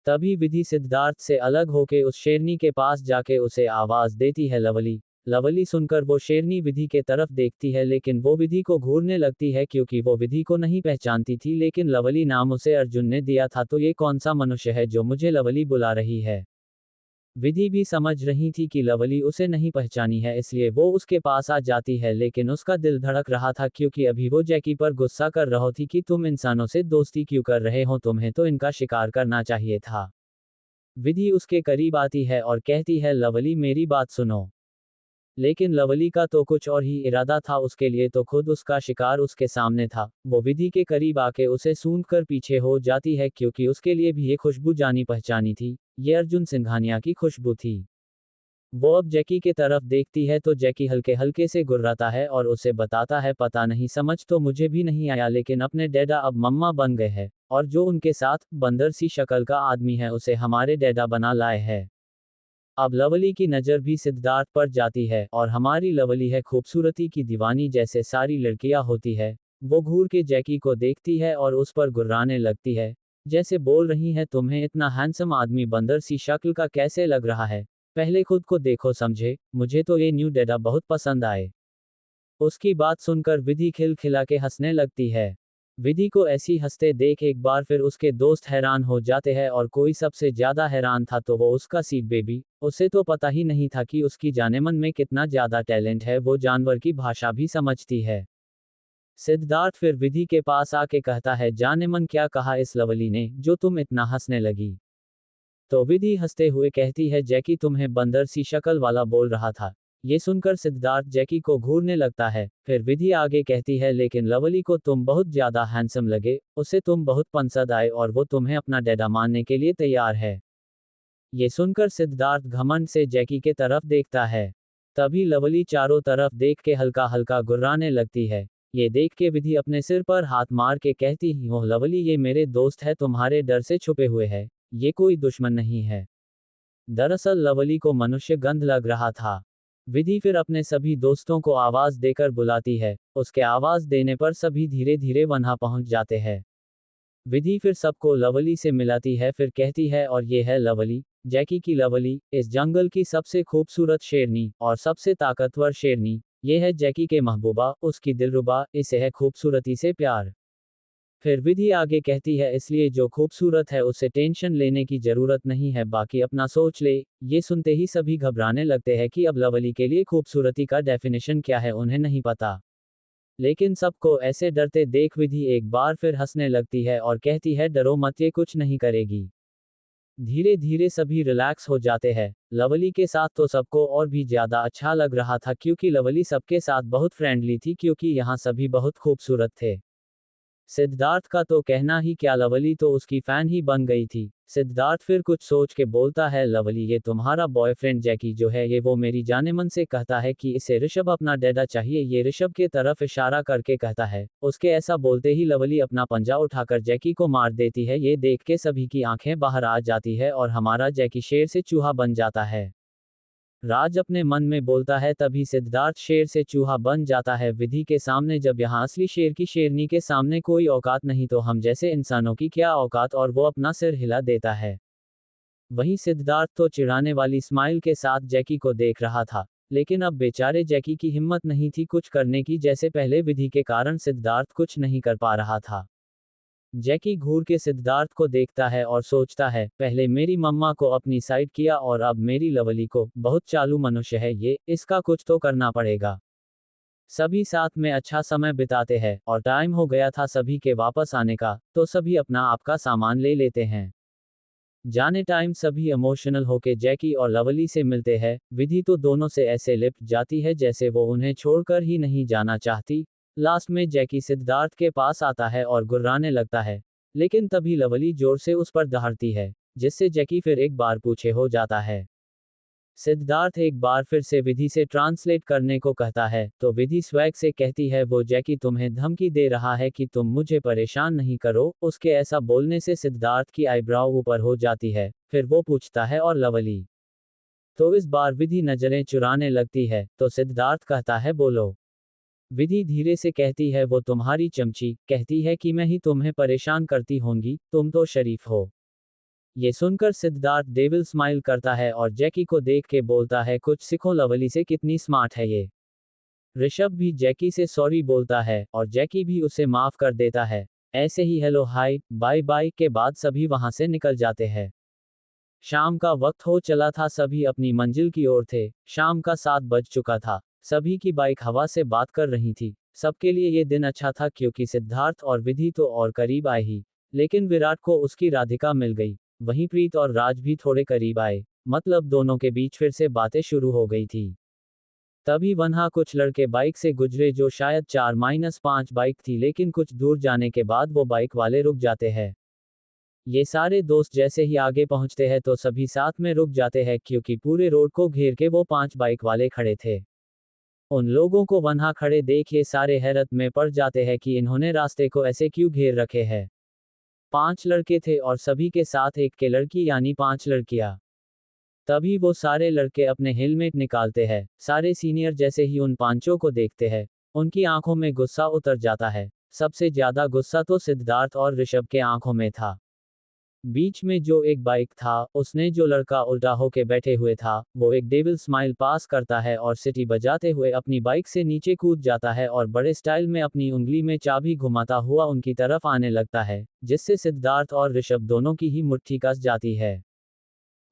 तभी विधि सिद्धार्थ से अलग होके उस शेरनी के पास जाके उसे आवाज देती है, लवली। लवली सुनकर वो शेरनी विधि के तरफ देखती है, लेकिन वो विधि को घूरने लगती है, क्योंकि वो विधि को नहीं पहचानती थी। लेकिन लवली नाम उसे अर्जुन ने दिया था, तो ये कौन सा मनुष्य है जो मुझे लवली बुला रही है। विधि भी समझ रही थी कि लवली उसे नहीं पहचानी है, इसलिए वो उसके पास आ जाती है। लेकिन उसका दिल धड़क रहा था, क्योंकि अभी वो जैकी पर गुस्सा कर रही थी कि तुम इंसानों से दोस्ती क्यों कर रहे हो, तुम्हें तो इनका शिकार करना चाहिए था। विधि उसके करीब आती है और कहती है, लवली मेरी बात सुनो। लेकिन लवली का तो कुछ और ही इरादा था, उसके लिए तो खुद उसका शिकार उसके सामने था। वो विधि के करीब आके उसे सूंघकर पीछे हो जाती है, क्योंकि उसके लिए भी ये खुशबू जानी पहचानी थी। ये अर्जुन सिंघानिया की खुशबू थी। वो अब जैकी के तरफ देखती है तो जैकी हल्के हल्के से गुर्राता है और उसे बताता है, पता नहीं समझ तो मुझे भी नहीं आया, लेकिन अपने डैडा अब मम्मा बन गए हैं, और जो उनके साथ बंदर सी शक्ल का आदमी है उसे हमारे डैडा बना लाए हैं। अब लवली की नज़र भी सिद्धार्थ पर जाती है, और हमारी लवली है खूबसूरती की दीवानी, जैसे सारी लड़कियां होती है। वो घूर के जैकी को देखती है और उस पर गुर्राने लगती है, जैसे बोल रही है, तुम्हें इतना हैंडसम आदमी बंदर सी शक्ल का कैसे लग रहा है, पहले खुद को देखो समझे, मुझे तो ये न्यू डैडा बहुत पसंद आए। उसकी बात सुनकर विधि खिलखिला के हंसने लगती है। विधि को ऐसी हंसते देख एक बार फिर उसके दोस्त हैरान हो जाते हैं और कोई सबसे ज्यादा हैरान था तो वो उसका सीड बेबी। उसे तो पता ही नहीं था कि उसकी जानेमन में कितना ज्यादा टैलेंट है, वो जानवर की भाषा भी समझती है। सिद्धार्थ फिर विधि के पास आके कहता है, जानेमन क्या कहा इस लवली ने जो तुम इतना हंसने लगी? तो विधि हंसते हुए कहती है, जैकी तुम्हें बंदर सी शक्ल वाला बोल रहा था। ये सुनकर सिद्धार्थ जैकी को घूरने लगता है। फिर विधि आगे कहती है, लेकिन लवली को तुम बहुत ज्यादा हैंडसम लगे, उसे तुम बहुत पसंद आए और वो तुम्हें अपना डैडा मानने के लिए तैयार है। ये सुनकर सिद्धार्थ घमंड से जैकी के तरफ देखता है। तभी लवली चारों तरफ देख के हल्का हल्का गुर्राने लगती है। ये देख के विधि अपने सिर पर हाथ मार के कहती ही, ओह लवली, ये मेरे दोस्त है, तुम्हारे डर से छुपे हुए है, ये कोई दुश्मन नहीं है। दरअसल लवली को मनुष्य गंध लग रहा था। विधि फिर अपने सभी दोस्तों को आवाज देकर बुलाती है। उसके आवाज देने पर सभी धीरे धीरे वहां पहुंच जाते हैं। विधि फिर सबको लवली से मिलाती है, फिर कहती है, और ये है लवली, जैकी की लवली, इस जंगल की सबसे खूबसूरत शेरनी और सबसे ताकतवर शेरनी। ये है जैकी के महबूबा, उसकी दिलरुबा, इसे है खूबसूरती से प्यार। फिर विधि आगे कहती है, इसलिए जो खूबसूरत है उसे टेंशन लेने की जरूरत नहीं है, बाकी अपना सोच ले। ये सुनते ही सभी घबराने लगते हैं कि अब लवली के लिए खूबसूरती का डेफिनेशन क्या है उन्हें नहीं पता। लेकिन सबको ऐसे डरते देख विधि एक बार फिर हंसने लगती है और कहती है, डरो मत, ये कुछ नहीं करेगी। धीरे धीरे सभी रिलैक्स हो जाते हैं। लवली के साथ तो सबको और भी ज्यादा अच्छा लग रहा था क्योंकि लवली सबके साथ बहुत फ्रेंडली थी, क्योंकि यहाँ सभी बहुत खूबसूरत थे। सिद्धार्थ का तो कहना ही क्या, लवली तो उसकी फैन ही बन गई थी। सिद्धार्थ फिर कुछ सोच के बोलता है, लवली, ये तुम्हारा बॉयफ्रेंड जैकी जो है ये वो मेरी जानेमन से कहता है कि इसे ऋषभ अपना डैडा चाहिए। ये ऋषभ के तरफ इशारा करके कहता है। उसके ऐसा बोलते ही लवली अपना पंजा उठाकर जैकी को मार देती है। ये देख के सभी की आंखें बाहर आ जाती है और हमारा जैकी शेर से चूहा बन जाता है। राज अपने मन में बोलता है, तभी सिद्धार्थ शेर से चूहा बन जाता है विधि के सामने। जब यहाँ असली शेर की शेरनी के सामने कोई औकात नहीं तो हम जैसे इंसानों की क्या औकात, और वो अपना सिर हिला देता है। वहीं सिद्धार्थ तो चिढ़ाने वाली स्माइल के साथ जैकी को देख रहा था, लेकिन अब बेचारे जैकी की हिम्मत नहीं थी कुछ करने की, जैसे पहले विधि के कारण सिद्धार्थ कुछ नहीं कर पा रहा था। जैकी घूर के सिद्धार्थ को देखता है और सोचता है, पहले मेरी मम्मा को अपनी साइड किया और अब मेरी लवली को, बहुत चालू मनुष्य है ये, इसका कुछ तो करना पड़ेगा। सभी साथ में अच्छा समय बिताते हैं और टाइम हो गया था सभी के वापस आने का, तो सभी अपना आपका सामान ले लेते हैं। जाने टाइम सभी इमोशनल होके जैकी और लवली से मिलते हैं। विधि तो दोनों से ऐसे लिपट जाती है जैसे वो उन्हें छोड़कर ही नहीं जाना चाहती। लास्ट में जैकी सिद्धार्थ के पास आता है और गुर्राने लगता है, लेकिन तभी लवली जोर से उस पर दहाड़ती है, जिससे जैकी फिर एक बार पीछे हो जाता है। सिद्धार्थ एक बार फिर से विधि से ट्रांसलेट करने को कहता है, तो विधि स्वैग से कहती है, वो जैकी तुम्हें धमकी दे रहा है कि तुम मुझे परेशान नहीं करो। उसके ऐसा बोलने से सिद्धार्थ की आईब्राव ऊपर हो जाती है। फिर वो पूछता है, और लवली? तो इस बार विधि नजरें चुराने लगती है, तो सिद्धार्थ कहता है, बोलो। विधि धीरे से कहती है, वो तुम्हारी चमची, कहती है कि मैं ही तुम्हें परेशान करती होंगी, तुम तो शरीफ हो। ये सुनकर सिद्धार्थ डेविल स्माइल करता है और जैकी को देख के बोलता है, कुछ सीखो लवली से, कितनी स्मार्ट है ये। ऋषभ भी जैकी से सॉरी बोलता है और जैकी भी उसे माफ कर देता है। ऐसे ही हेलो हाय बाय बाय के बाद सभी वहां से निकल जाते हैं। शाम का वक्त हो चला था, सभी अपनी मंजिल की ओर थे। शाम का 7 बज चुका था। सभी की बाइक हवा से बात कर रही थी। सबके लिए ये दिन अच्छा था क्योंकि सिद्धार्थ और विधि तो और करीब आए ही, लेकिन विराट को उसकी राधिका मिल गई। वहीं प्रीत और राज भी थोड़े करीब आए, मतलब दोनों के बीच फिर से बातें शुरू हो गई थी। तभी वहां कुछ लड़के बाइक से गुजरे जो शायद 4-5 बाइक थी, लेकिन कुछ दूर जाने के बाद वो बाइक वाले रुक जाते हैं। ये सारे दोस्त जैसे ही आगे पहुंचते हैं तो सभी साथ में रुक जाते हैं क्योंकि पूरे रोड को घेर के वो 5 बाइक वाले खड़े थे। उन लोगों को वहां खड़े देख ये सारे हैरत में पड़ जाते हैं कि इन्होंने रास्ते को ऐसे क्यों घेर रखे है। 5 लड़के थे और सभी के साथ एक के लड़की, यानी 5 लड़कियां। तभी वो सारे लड़के अपने हेलमेट निकालते हैं। सारे सीनियर जैसे ही उन पांचों को देखते हैं, उनकी आंखों में गुस्सा उतर जाता है। सबसे ज्यादा गुस्सा तो सिद्धार्थ और ऋषभ के आंखों में था। बीच में जो एक बाइक था, उसने जो लड़का उल्टा होके बैठे हुए था, वो एक डेविल स्माइल पास करता है और सिटी बजाते हुए अपनी बाइक से नीचे कूद जाता है और बड़े स्टाइल में अपनी उंगली में चाबी घुमाता हुआ उनकी तरफ आने लगता है, जिससे सिद्धार्थ और ऋषभ दोनों की ही मुट्ठी कस जाती है।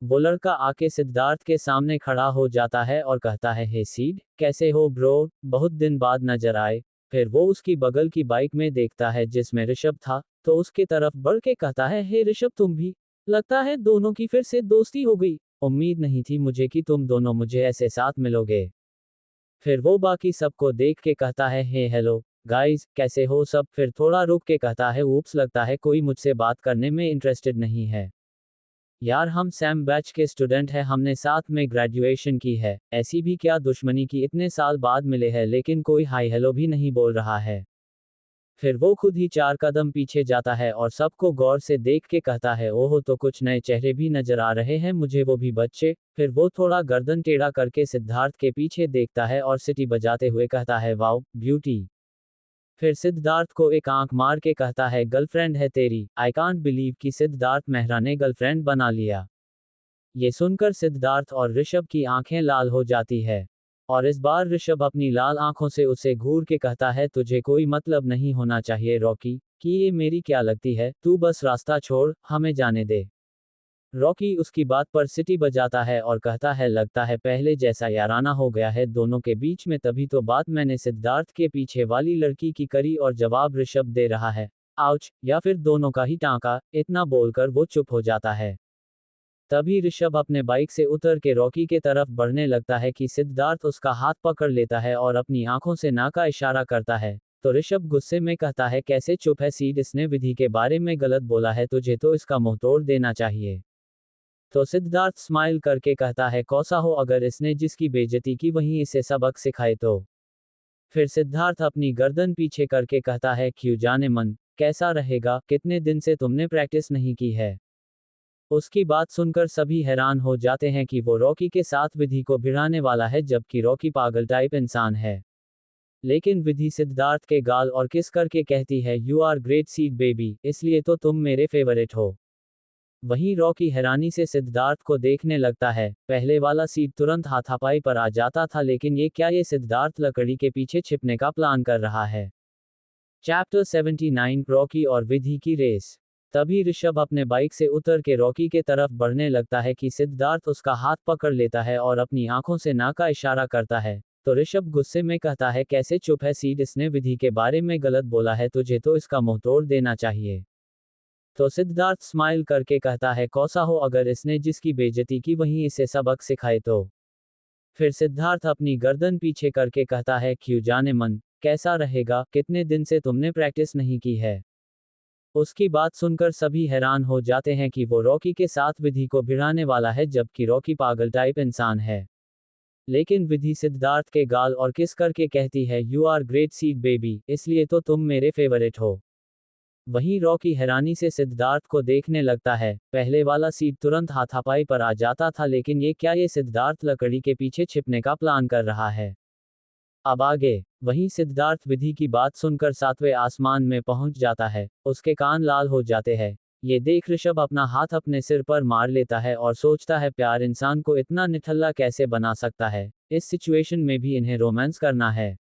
वो लड़का आके सिद्धार्थ के सामने खड़ा हो जाता है और कहता है, हे सीड, कैसे हो ब्रो, बहुत दिन बाद नजर आए। फिर वो उसकी बगल की बाइक में देखता है जिसमें ऋषभ था, तो उसके तरफ बढ़ के कहता है, हे ऋषभ तुम भी, लगता है दोनों की फिर से दोस्ती हो गई, उम्मीद नहीं थी मुझे कि तुम दोनों मुझे ऐसे साथ मिलोगे। फिर वो बाकी सबको देख के कहता है, हे हेलो गाइस, कैसे हो सब। फिर थोड़ा रुक के कहता है, ऊप्स, लगता है कोई मुझसे बात करने में इंटरेस्टेड नहीं है। यार हम सैम बैच के स्टूडेंट हैं, हमने साथ में ग्रेजुएशन की है, ऐसी भी क्या दुश्मनी की इतने साल बाद मिले हैं लेकिन कोई हाई हेलो भी नहीं बोल रहा है। फिर वो खुद ही 4 कदम पीछे जाता है और सबको गौर से देख के कहता है, ओहो, तो कुछ नए चेहरे भी नजर आ रहे हैं मुझे, वो भी बच्चे। फिर वो थोड़ा गर्दन टेढ़ा करके सिद्धार्थ के पीछे देखता है और सिटी बजाते हुए कहता है, वाओ ब्यूटी। फिर सिद्धार्थ को एक आंख मार के कहता है, गर्लफ्रेंड है तेरी, आई कांट बिलीव कि सिद्धार्थ मेहरा ने गर्लफ्रेंड बना लिया। ये सुनकर सिद्धार्थ और ऋषभ की आंखें लाल हो जाती है। और इस बार ऋषभ अपनी लाल आंखों से उसे घूर के कहता है, तुझे कोई मतलब नहीं होना चाहिए रॉकी, कि ये मेरी क्या लगती है, तू बस रास्ता छोड़, हमें जाने दे। रॉकी उसकी बात पर सिटी बजाता है और कहता है, लगता है पहले जैसा याराना हो गया है दोनों के बीच में, तभी तो बात मैंने सिद्धार्थ के पीछे वाली लड़की की करी और जवाब ऋषभ दे रहा है, आउच, या फिर दोनों का ही टांका। इतना बोलकर वो चुप हो जाता है। तभी ऋषभ अपने बाइक से उतर के रॉकी के तरफ बढ़ने लगता है कि सिद्धार्थ उसका हाथ पकड़ लेता है और अपनी आंखों से ना का इशारा करता है। तो ऋषभ गुस्से में कहता है, कैसे चुप है सीड, इसने विधि के बारे में गलत बोला है, तुझे तो इसका मुंह तोड़ देना चाहिए। तो सिद्धार्थ स्माइल करके कहता है, कौसा हो, अगर इसने जिसकी बेइज्जती की वहीं इसे सबक सिखाए तो। फिर सिद्धार्थ अपनी गर्दन पीछे करके कहता है, क्यों जाने मन, कैसा रहेगा, कितने दिन से तुमने प्रैक्टिस नहीं की है। उसकी बात सुनकर सभी हैरान हो जाते हैं कि वो रॉकी के साथ विधि को भिड़ाने वाला है, जबकि रॉकी पागल टाइप इंसान है। लेकिन विधि सिद्धार्थ के गाल और किस करके कहती है, you are great seed baby, इसलिए तो तुम मेरे फेवरेट हो। वहीं रॉकी हैरानी से सिद्धार्थ को देखने लगता है, पहले वाला सीट तुरंत हाथापाई पर आ जाता था, लेकिन ये क्या, ये सिद्धार्थ लकड़ी के पीछे छिपने का प्लान कर रहा है। चैप्टर 79, रॉकी और विधि की रेस। तभी ऋषभ अपने बाइक से उतर के रॉकी के तरफ बढ़ने लगता है कि सिद्धार्थ उसका हाथ पकड़ लेता है और अपनी आंखों से ना का इशारा करता है। तो ऋषभ गुस्से में कहता है, कैसे चुप है सीड, इसने विधि के बारे में गलत बोला है, तुझे तो इसका मुंह तोड़ देना चाहिए। तो सिद्धार्थ स्माइल करके कहता है, कौसा हो, अगर इसने जिसकी बेइज्जती की वहीं इसे सबक सिखाए तो। फिर सिद्धार्थ अपनी गर्दन पीछे करके कहता है, क्यों जाने मन, कैसा रहेगा, कितने दिन से तुमने प्रैक्टिस नहीं की है। उसकी बात सुनकर सभी हैरान हो जाते हैं कि वो रॉकी के साथ विधि को भिड़ाने वाला है, जबकि रॉकी पागल टाइप इंसान है। लेकिन विधि सिद्धार्थ के गाल और किस करके कहती है, you are great seed baby, इसलिए तो तुम मेरे फेवरेट हो। वहीं रॉकी हैरानी से सिद्धार्थ को देखने लगता है, पहले वाला सीट तुरंत हाथापाई पर आ जाता था, लेकिन ये क्या, ये सिद्धार्थ लकड़ी के पीछे छिपने का प्लान कर रहा है। अब आगे। वहीं सिद्धार्थ विधि की बात सुनकर 7वें आसमान में पहुंच जाता है, उसके कान लाल हो जाते हैं। ये देख ऋषभ अपना हाथ अपने सिर पर मार लेता है और सोचता है, प्यार इंसान को इतना निठल्ला कैसे बना सकता है, इस सिचुएशन में भी इन्हें रोमांस करना है।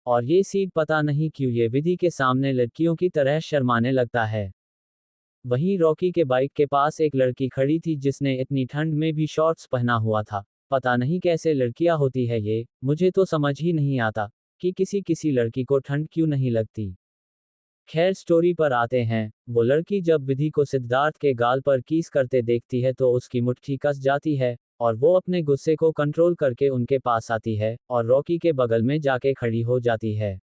और ये सीट पता नहीं क्यों ये विधि के सामने लड़कियों की तरह शर्माने लगता है। वहीं रॉकी के बाइक के पास एक लड़की खड़ी थी जिसने इतनी ठंड में भी शॉर्ट्स पहना हुआ था। पता नहीं कैसे लड़कियां होती है ये, मुझे तो समझ ही नहीं आता कि किसी किसी लड़की को ठंड क्यों नहीं लगती। खैर स्टोरी पर आते हैं। वो लड़की जब विधि को सिद्धार्थ के गाल पर कीस करते देखती है तो उसकी मुट्ठी कस जाती है, और वो अपने गुस्से को कंट्रोल करके उनके पास आती है और रॉकी के बगल में जाके खड़ी हो जाती है।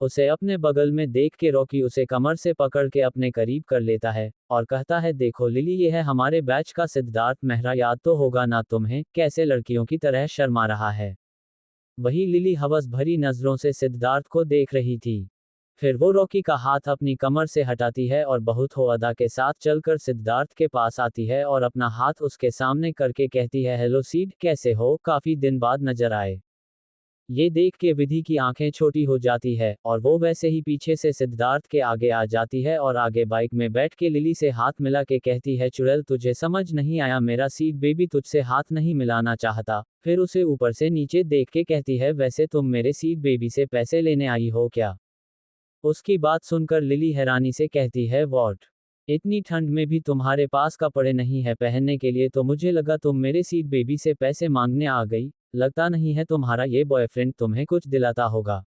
उसे अपने बगल में देख के रॉकी उसे कमर से पकड़ के अपने करीब कर लेता है और कहता है, देखो लिली, ये है हमारे बैच का सिद्धार्थ मेहरा, याद तो होगा ना तुम्हें, कैसे लड़कियों की तरह शर्मा रहा है। वही लिली हवस भरी नजरों से सिद्धार्थ को देख रही थी। फिर वो रॉकी का हाथ अपनी कमर से हटाती है और बहुत हो अदा के साथ चलकर सिद्धार्थ के पास आती है और अपना हाथ उसके सामने करके कहती है, हेलो सीड, कैसे हो, काफी दिन बाद नजर आए। ये देख के विधि की आंखें छोटी हो जाती है और वो वैसे ही पीछे से सिद्धार्थ के आगे आ जाती है और आगे बाइक में बैठ के लिली से हाथ मिला के कहती है, चुड़ैल तुझे समझ नहीं आया, मेरा सीड बेबी तुझसे हाथ नहीं मिलाना चाहता। फिर उसे ऊपर से नीचे देख के कहती है, वैसे तुम मेरे सीड बेबी से पैसे लेने आई हो क्या? उसकी बात सुनकर लिली हैरानी से कहती है, वॉट? इतनी ठंड में भी तुम्हारे पास कपड़े नहीं है पहनने के लिए, तो मुझे लगा तुम मेरे सीड बेबी से पैसे मांगने आ गई। लगता नहीं है तुम्हारा ये बॉयफ्रेंड तुम्हें कुछ दिलाता होगा,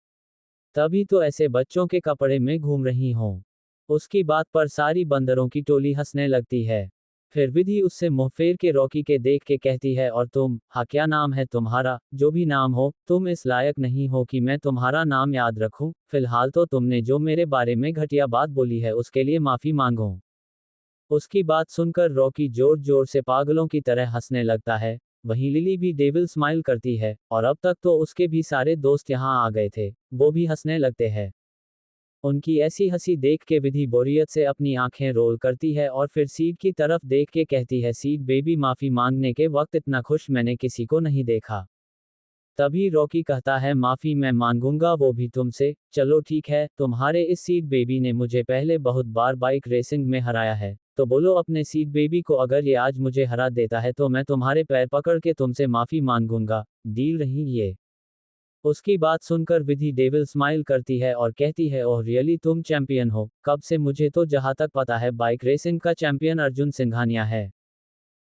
तभी तो ऐसे बच्चों के कपड़े में घूम रही हो। उसकी बात पर सारी बंदरों की टोली हंसने लगती है। फिर विधि उससे मुंह फेर के रॉकी के देख के कहती है, और तुम, हाँ क्या नाम है तुम्हारा? जो भी नाम हो, तुम इस लायक नहीं हो कि मैं तुम्हारा नाम याद रखूं। फिलहाल तो तुमने जो मेरे बारे में घटिया बात बोली है उसके लिए माफी मांगो। उसकी बात सुनकर रॉकी जोर जोर से पागलों की तरह हंसने लगता है। वहीं लिली भी डेविल स्माइल करती है, और अब तक तो उसके भी सारे दोस्त यहाँ आ गए थे, वो भी हंसने लगते हैं। उनकी ऐसी हंसी देख के विधि बोरियत से अपनी आंखें रोल करती है और फिर सीड की तरफ देख के कहती है, सीड बेबी माफी मांगने के वक्त इतना खुश मैंने किसी को नहीं देखा। तभी रॉकी कहता है, माफी मैं मांगूंगा, वो भी तुमसे। चलो ठीक है, तुम्हारे इस सीड बेबी ने मुझे पहले बहुत बार बाइक रेसिंग में हराया है, तो बोलो अपने सीड बेबी को, अगर ये आज मुझे हरा देता है तो मैं तुम्हारे पैर पकड़ के तुमसे माफी मांगूंगा। डील रही ये? उसकी बात सुनकर विधि डेविल स्माइल करती है और कहती है, ओह रियली तुम चैंपियन हो? कब से? मुझे तो जहां तक पता है बाइक रेसिंग का चैंपियन अर्जुन सिंघानिया है।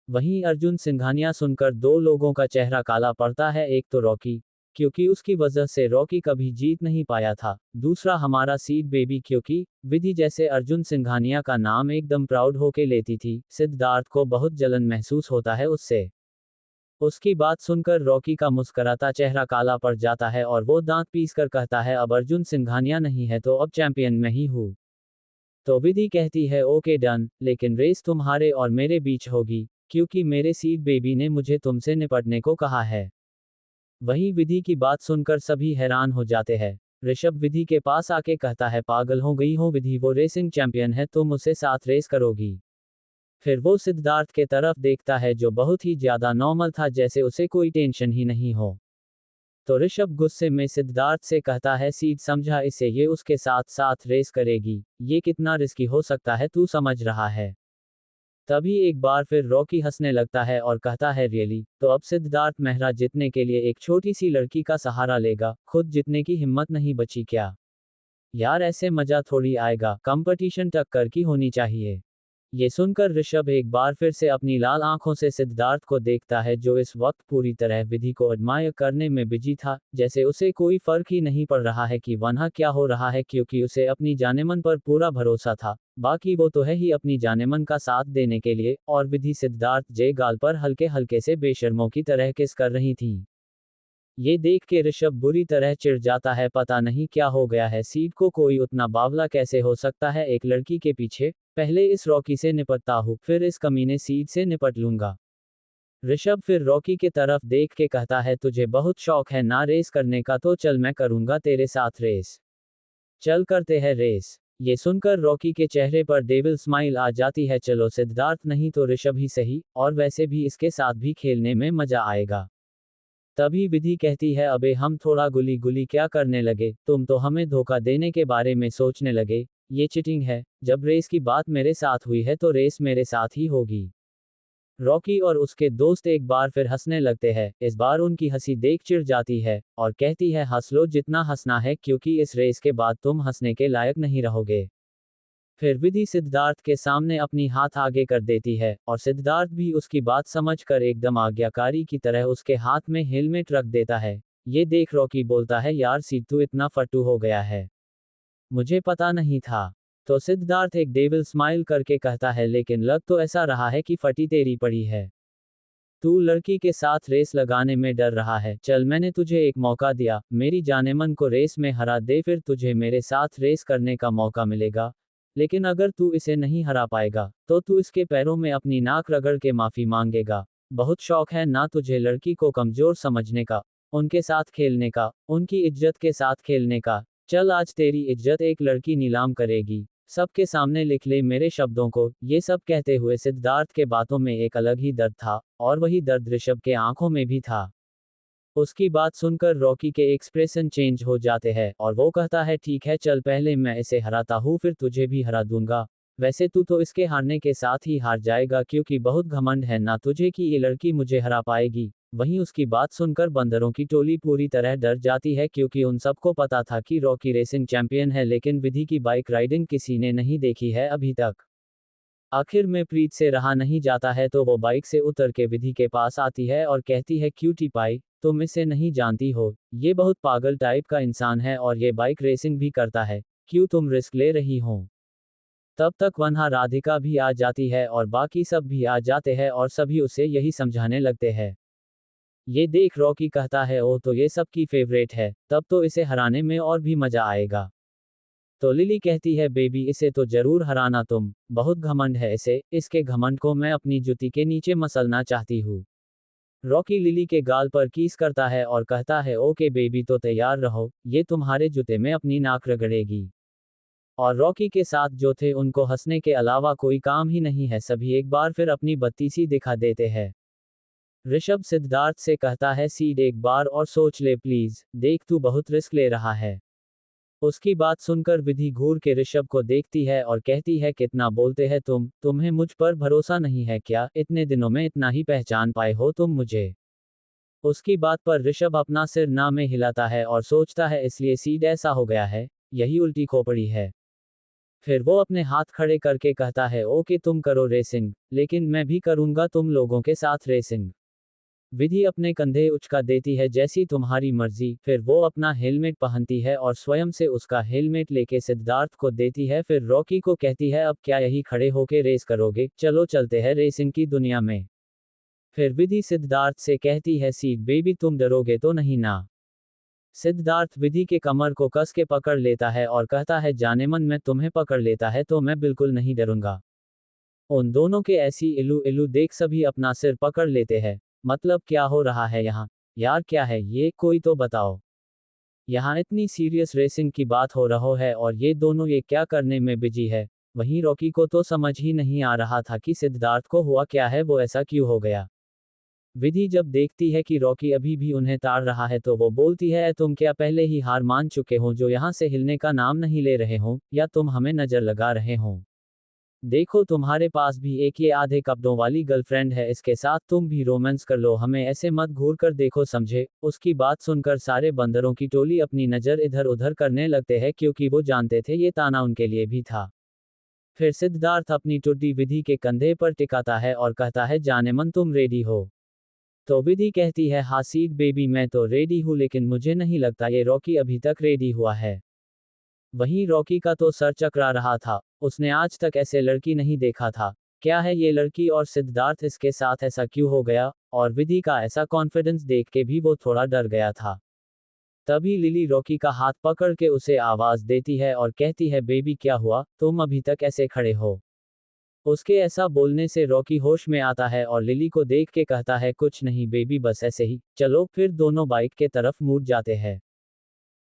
वहीं अर्जुन सिंघानिया सुनकर दो लोगों का चेहरा काला पड़ता है, एक तो रॉकी, क्योंकि उसकी वजह से रॉकी कभी जीत नहीं पाया था, दूसरा हमारा सीड बेबी, क्योंकि विधि जैसे अर्जुन सिंघानिया का नाम एकदम प्राउड होके लेती थी। सिद्धार्थ को बहुत जलन महसूस होता है उससे। उसकी बात सुनकर रॉकी का मुस्कुराता चेहरा काला पड़ जाता है और वो दांत पीस कर कहता है, अब अर्जुन सिंघानिया नहीं है तो अब चैंपियन मैं ही हूँ। तो विधि कहती है, ओके डन, लेकिन रेस तुम्हारे और मेरे बीच होगी, क्योंकि मेरे सीड बेबी ने मुझे तुमसे निपटने को कहा है। वहीं विधि की बात सुनकर सभी हैरान हो जाते हैं। ऋषभ विधि के पास आके कहता है, पागल हो गई हो विधि, वो रेसिंग चैंपियन है, तुम उसे साथ रेस करोगी? फिर वो सिद्धार्थ के तरफ देखता है जो बहुत ही ज्यादा नॉर्मल था, जैसे उसे कोई टेंशन ही नहीं हो। तो ऋषभ गुस्से में सिद्धार्थ से कहता है, सीड समझा इसे, ये उसके साथ साथ रेस करेगी, ये कितना रिस्की हो सकता है तू समझ रहा है? तभी एक बार फिर रॉकी हंसने लगता है और कहता है, रियली? तो अब सिद्धार्थ मेहरा जीतने के लिए एक छोटी सी लड़की का सहारा लेगा, खुद जीतने की हिम्मत नहीं बची क्या? यार ऐसे मजा थोड़ी आएगा, कंपटीशन टक्कर की होनी चाहिए। ये सुनकर ऋषभ एक बार फिर से अपनी लाल आंखों से सिद्धार्थ को देखता है, जो इस वक्त पूरी तरह विधि को एडमायर करने में बिजी था, जैसे उसे कोई फर्क ही नहीं पड़ रहा है कि वहां क्या हो रहा है, क्योंकि उसे अपनी जानेमन पर पूरा भरोसा था। बाकी वो तो है ही अपनी जानेमन का साथ देने के लिए, और विधि सिद्धार्थ जे गाल पर हल्के हल्के से बेशर्मों की तरह किस कर रही थी। ये देख के ऋषभ बुरी तरह चिढ़ जाता है, पता नहीं क्या हो गया है, सीड को कोई उतना बावला कैसे हो सकता है एक लड़की के पीछे? पहले इस रॉकी से निपटता हूँ, फिर इस कमीने सीड से निपट लूंगा। ऋषभ फिर रॉकी के तरफ देख के कहता है, तुझे बहुत शौक है ना रेस करने का, तो चल मैं करूंगा तेरे साथ रेस। चल करते हैं रेस। ये सुनकर रॉकी के चेहरे पर डेविल स्माइल आ जाती है, चलो सिद्धार्थ नहीं तो ऋषभ ही सही, और वैसे भी इसके साथ भी खेलने में मजा आएगा। तभी विधि कहती है, अबे हम थोड़ा गुली गुली क्या करने लगे, तुम तो हमें धोखा देने के बारे में सोचने लगे, ये चीटिंग है। जब रेस की बात मेरे साथ हुई है तो रेस मेरे साथ ही होगी। रॉकी और उसके दोस्त एक बार फिर हंसने लगते हैं, इस बार उनकी हंसी देख चिढ़ जाती है और कहती है, हंस लो जितना हंसना है, क्योंकि इस रेस के बाद तुम हंसने के लायक नहीं रहोगे। फिर विधि सिद्धार्थ के सामने अपनी हाथ आगे कर देती है और सिद्धार्थ भी उसकी बात समझकर एकदम आज्ञाकारी की तरह उसके हाथ में हेलमेट रख देता है। ये देख रॉकी बोलता है, यार सीड तू इतना फट्टू हो गया है, मुझे पता नहीं था। तो सिद्धार्थ एक डेविल स्माइल करके कहता है, लेकिन लग तो ऐसा रहा है कि फटी तेरी पड़ी है। तू लड़की के साथ रेस लगाने में डर रहा है, चल मैंने तुझे एक मौका दिया, मेरी जानेमन को रेस में हरा दे, फिर तुझे मेरे साथ रेस करने का मौका मिलेगा। लेकिन अगर तू इसे नहीं हरा पाएगा तो तू इसके पैरों में अपनी नाक रगड़ के माफी मांगेगा। बहुत शौक है ना तुझे लड़की को कमजोर समझने का, उनके साथ खेलने का, उनकी इज्जत के साथ खेलने का। चल आज तेरी इज्जत एक लड़की नीलाम करेगी, सबके सामने लिख ले मेरे शब्दों को। ये सब कहते हुए सिद्धार्थ के बातों में एक अलग ही दर्द था, और वही दर्द ऋषभ के आंखों में भी था। उसकी बात सुनकर रॉकी के एक्सप्रेशन चेंज हो जाते हैं और वो कहता है ठीक है चल पहले मैं इसे हराता हूँ फिर तुझे भी हरा दूंगा। वैसे तू तो इसके हारने के साथ ही हार जाएगा क्योंकि बहुत घमंड है ना तुझे कि ये लड़की मुझे हरा पाएगी। वहीं उसकी बात सुनकर बंदरों की टोली पूरी तरह डर जाती है क्योंकि उन सबको पता था कि रॉकी रेसिंग चैंपियन है लेकिन विधि की बाइक राइडिंग किसी ने नहीं देखी है अभी तक। आखिर में प्रीत से रहा नहीं जाता है तो वो बाइक से उतर के विधि के पास आती है और कहती है क्यूटी पाई तुम इसे नहीं जानती हो, ये बहुत पागल टाइप का इंसान है और ये बाइक रेसिंग भी करता है, क्यों तुम रिस्क ले रही हो। तब तक वहाँ राधिका भी आ जाती है और बाकी सब भी आ जाते हैं और सभी उसे यही समझाने लगते हैं। ये देख रॉकी कहता है ओह तो ये सबकी फेवरेट है, तब तो इसे हराने में और भी मजा आएगा। तो लिली कहती है बेबी इसे तो जरूर हराना तुम, बहुत घमंड है इसे, इसके घमंड को मैं अपनी जुती के नीचे मसलना चाहती हूँ। रॉकी लिली के गाल पर कीस करता है और कहता है ओके बेबी तो तैयार रहो, ये तुम्हारे जूते में अपनी नाक रगड़ेगी। और रॉकी के साथ जो थे उनको हंसने के अलावा कोई काम ही नहीं है, सभी एक बार फिर अपनी बत्तीसी दिखा देते हैं। ऋषभ सिद्धार्थ से कहता है सीड एक बार और सोच ले प्लीज, देख तू बहुत रिस्क ले रहा है। उसकी बात सुनकर विधि घूर के ऋषभ को देखती है और कहती है कितना बोलते हैं तुम्हें मुझ पर भरोसा नहीं है क्या, इतने दिनों में इतना ही पहचान पाए हो तुम मुझे। उसकी बात पर ऋषभ अपना सिर ना में हिलाता है और सोचता है इसलिए सीड ऐसा हो गया है, यही उल्टी खोपड़ी है। फिर वो अपने हाथ खड़े करके कहता है ओके तुम करो रेसिंग, लेकिन मैं भी करूंगा तुम लोगों के साथ रेसिंग। विधि अपने कंधे उचका देती है जैसी तुम्हारी मर्जी, फिर वो अपना हेलमेट पहनती है और स्वयं से उसका हेलमेट लेके सिद्धार्थ को देती है। फिर रॉकी को कहती है अब क्या यही खड़े होके रेस करोगे, चलो चलते हैं रेसिंग की दुनिया में। फिर विधि सिद्धार्थ से कहती है सीड बेबी तुम डरोगे तो नहीं ना। सिद्धार्थ विधि के कमर को कस के पकड़ लेता है और कहता है जाने मन मैं तुम्हें पकड़ लेता है तो मैं बिल्कुल नहीं डरूंगा। उन दोनों के ऐसी इलू इलू देख सभी अपना सिर पकड़ लेते हैं, मतलब क्या हो रहा है यहाँ, यार क्या है ये, कोई तो बताओ। यहाँ इतनी सीरियस रेसिंग की बात हो रहा है और ये दोनों ये क्या करने में बिजी है। वहीं रॉकी को तो समझ ही नहीं आ रहा था कि सिद्धार्थ को हुआ क्या है, वो ऐसा क्यों हो गया। विधि जब देखती है कि रॉकी अभी भी उन्हें ताड़ रहा है तो वो बोलती है तुम क्या पहले ही हार मान चुके हो जो यहाँ से हिलने का नाम नहीं ले रहे हो, या तुम हमें नजर लगा रहे हो। देखो तुम्हारे पास भी एक ये आधे कपड़ों वाली गर्लफ्रेंड है, इसके साथ तुम भी रोमांस कर लो, हमें ऐसे मत घूर कर देखो समझे। उसकी बात सुनकर सारे बंदरों की टोली अपनी नज़र इधर उधर करने लगते हैं क्योंकि वो जानते थे ये ताना उनके लिए भी था। फिर सिद्धार्थ अपनी टुड्डी विधि के कंधे पर टिकाता है और कहता है जाने मन तुम रेडी हो। तो विधि कहती है हाँ सीड बेबी मैं तो रेडी हूँ, लेकिन मुझे नहीं लगता ये रॉकी अभी तक रेडी हुआ है। वहीं रॉकी का तो सर चकरा रहा था, उसने आज तक ऐसे लड़की नहीं देखा था। क्या है ये लड़की और सिद्धार्थ इसके साथ ऐसा क्यों हो गया, और विधि का ऐसा कॉन्फिडेंस देख के भी वो थोड़ा डर गया था। तभी लिली रॉकी का हाथ पकड़ के उसे आवाज देती है और कहती है बेबी क्या हुआ, तुम अभी तक ऐसे खड़े हो। उसके ऐसा बोलने से रॉकी होश में आता है और लिली को देख के कहता है कुछ नहीं बेबी बस ऐसे ही, चलो फिर दोनों बाइक के तरफ मुड़ जाते हैं।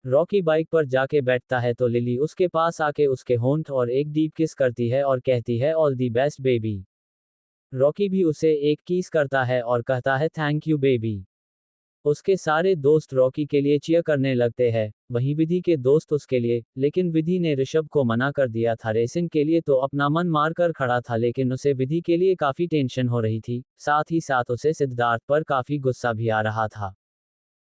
रॉकी बाइक पर जाके बैठता है तो लिली उसके पास आके उसके होंठ और एक डीप किस करती है और कहती है all the best baby. Rocky भी उसे एक किस करता है और कहता है थैंक यू बेबी। उसके सारे दोस्त रॉकी के लिए चीयर करने लगते हैं, वहीं विधि के दोस्त उसके लिए, लेकिन विधि ने ऋषभ को मना कर दिया था रेसिंग के लिए तो अपना मन मार कर खड़ा था, लेकिन उसे विधि के लिए काफी टेंशन हो रही थी, साथ ही साथ उसे सिद्धार्थ पर काफी गुस्सा भी आ रहा था।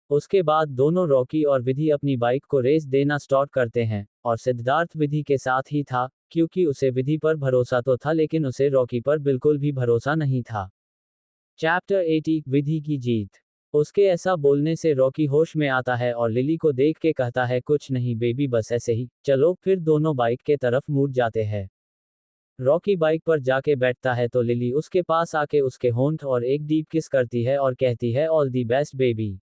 उसके बाद दोनों रॉकी और विधि अपनी बाइक को रेस देना स्टार्ट करते हैं, और सिद्धार्थ विधि के साथ ही था, क्योंकि उसे विधि पर भरोसा तो था लेकिन उसे रॉकी पर बिल्कुल भी भरोसा नहीं था। चैप्टर 80 विधि की जीत। उसके ऐसा बोलने से रॉकी होश में आता है और लिली को देख के कहता है कुछ नहीं बेबी बस ऐसे ही, चलो फिर दोनों बाइक के तरफ मुड़ जाते हैं। रॉकी बाइक पर जाके बैठता है तो लिली उसके पास आके उसके होंठ और एक डीप किस करती है और कहती है all the best baby.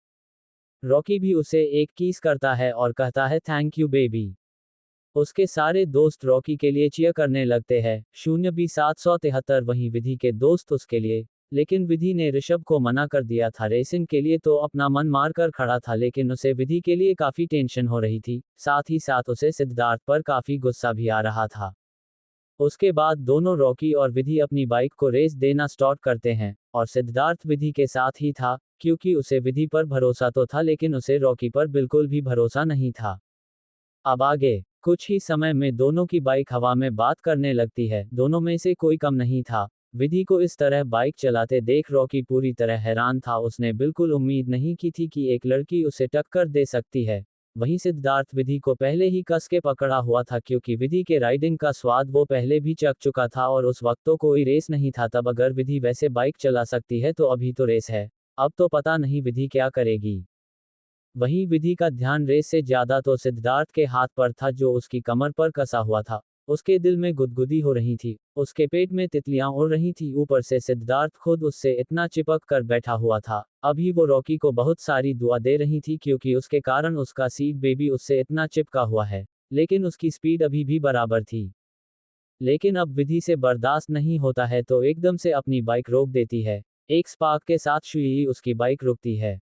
Rocky भी उसे एक किस करता है और कहता है थैंक यू बेबी। उसके सारे दोस्त रॉकी के लिए चीयर करने लगते हैं, 0B773। वहीं विधि के दोस्त उसके लिए, लेकिन विधि ने ऋषभ को मना कर दिया था रेसिंग के लिए तो अपना मन मार कर खड़ा था, लेकिन उसे विधि के लिए काफी टेंशन हो रही थी, साथ ही साथ उसे सिद्धार्थ पर काफी गुस्सा भी आ रहा था। उसके बाद दोनों रॉकी और विधि अपनी बाइक को रेस देना स्टार्ट करते हैं, और सिद्धार्थ विधि के साथ ही था, क्योंकि उसे विधि पर भरोसा तो था लेकिन उसे रॉकी पर बिल्कुल भी भरोसा नहीं था। अब आगे कुछ ही समय में दोनों की बाइक हवा में बात करने लगती है, दोनों में से कोई कम नहीं था। विधि को इस तरह बाइक चलाते देख रॉकी पूरी तरह हैरान था, उसने बिल्कुल उम्मीद नहीं की थी कि एक लड़की उसे टक्कर दे सकती है। वहीं सिद्धार्थ विधि को पहले ही कस के पकड़ा हुआ था, क्योंकि विधि के राइडिंग का स्वाद वो पहले भी चख चुका था और उस वक्त तो कोई रेस नहीं था। तब अगर विधि वैसे बाइक चला सकती है तो अभी तो रेस है, अब तो पता नहीं विधि क्या करेगी। वहीं विधि का ध्यान रेस से ज्यादा तो सिद्धार्थ के हाथ पर था जो उसकी कमर पर कसा हुआ था। उसके दिल में गुदगुदी हो रही थी, उसके पेट में तितलियां उड़ रही थी, ऊपर से सिद्धार्थ खुद उससे इतना चिपक कर बैठा हुआ था। अभी वो रॉकी को बहुत सारी दुआ दे रही थी, क्योंकि उसके कारण उसका सीड बेबी उससे इतना चिपका हुआ है, लेकिन उसकी स्पीड अभी भी बराबर थी। लेकिन अब विधि से बर्दाश्त नहीं होता है तो एकदम से अपनी बाइक रोक देती है। एक स्पार्क के साथ शुई उसकी बाइक रुकती है।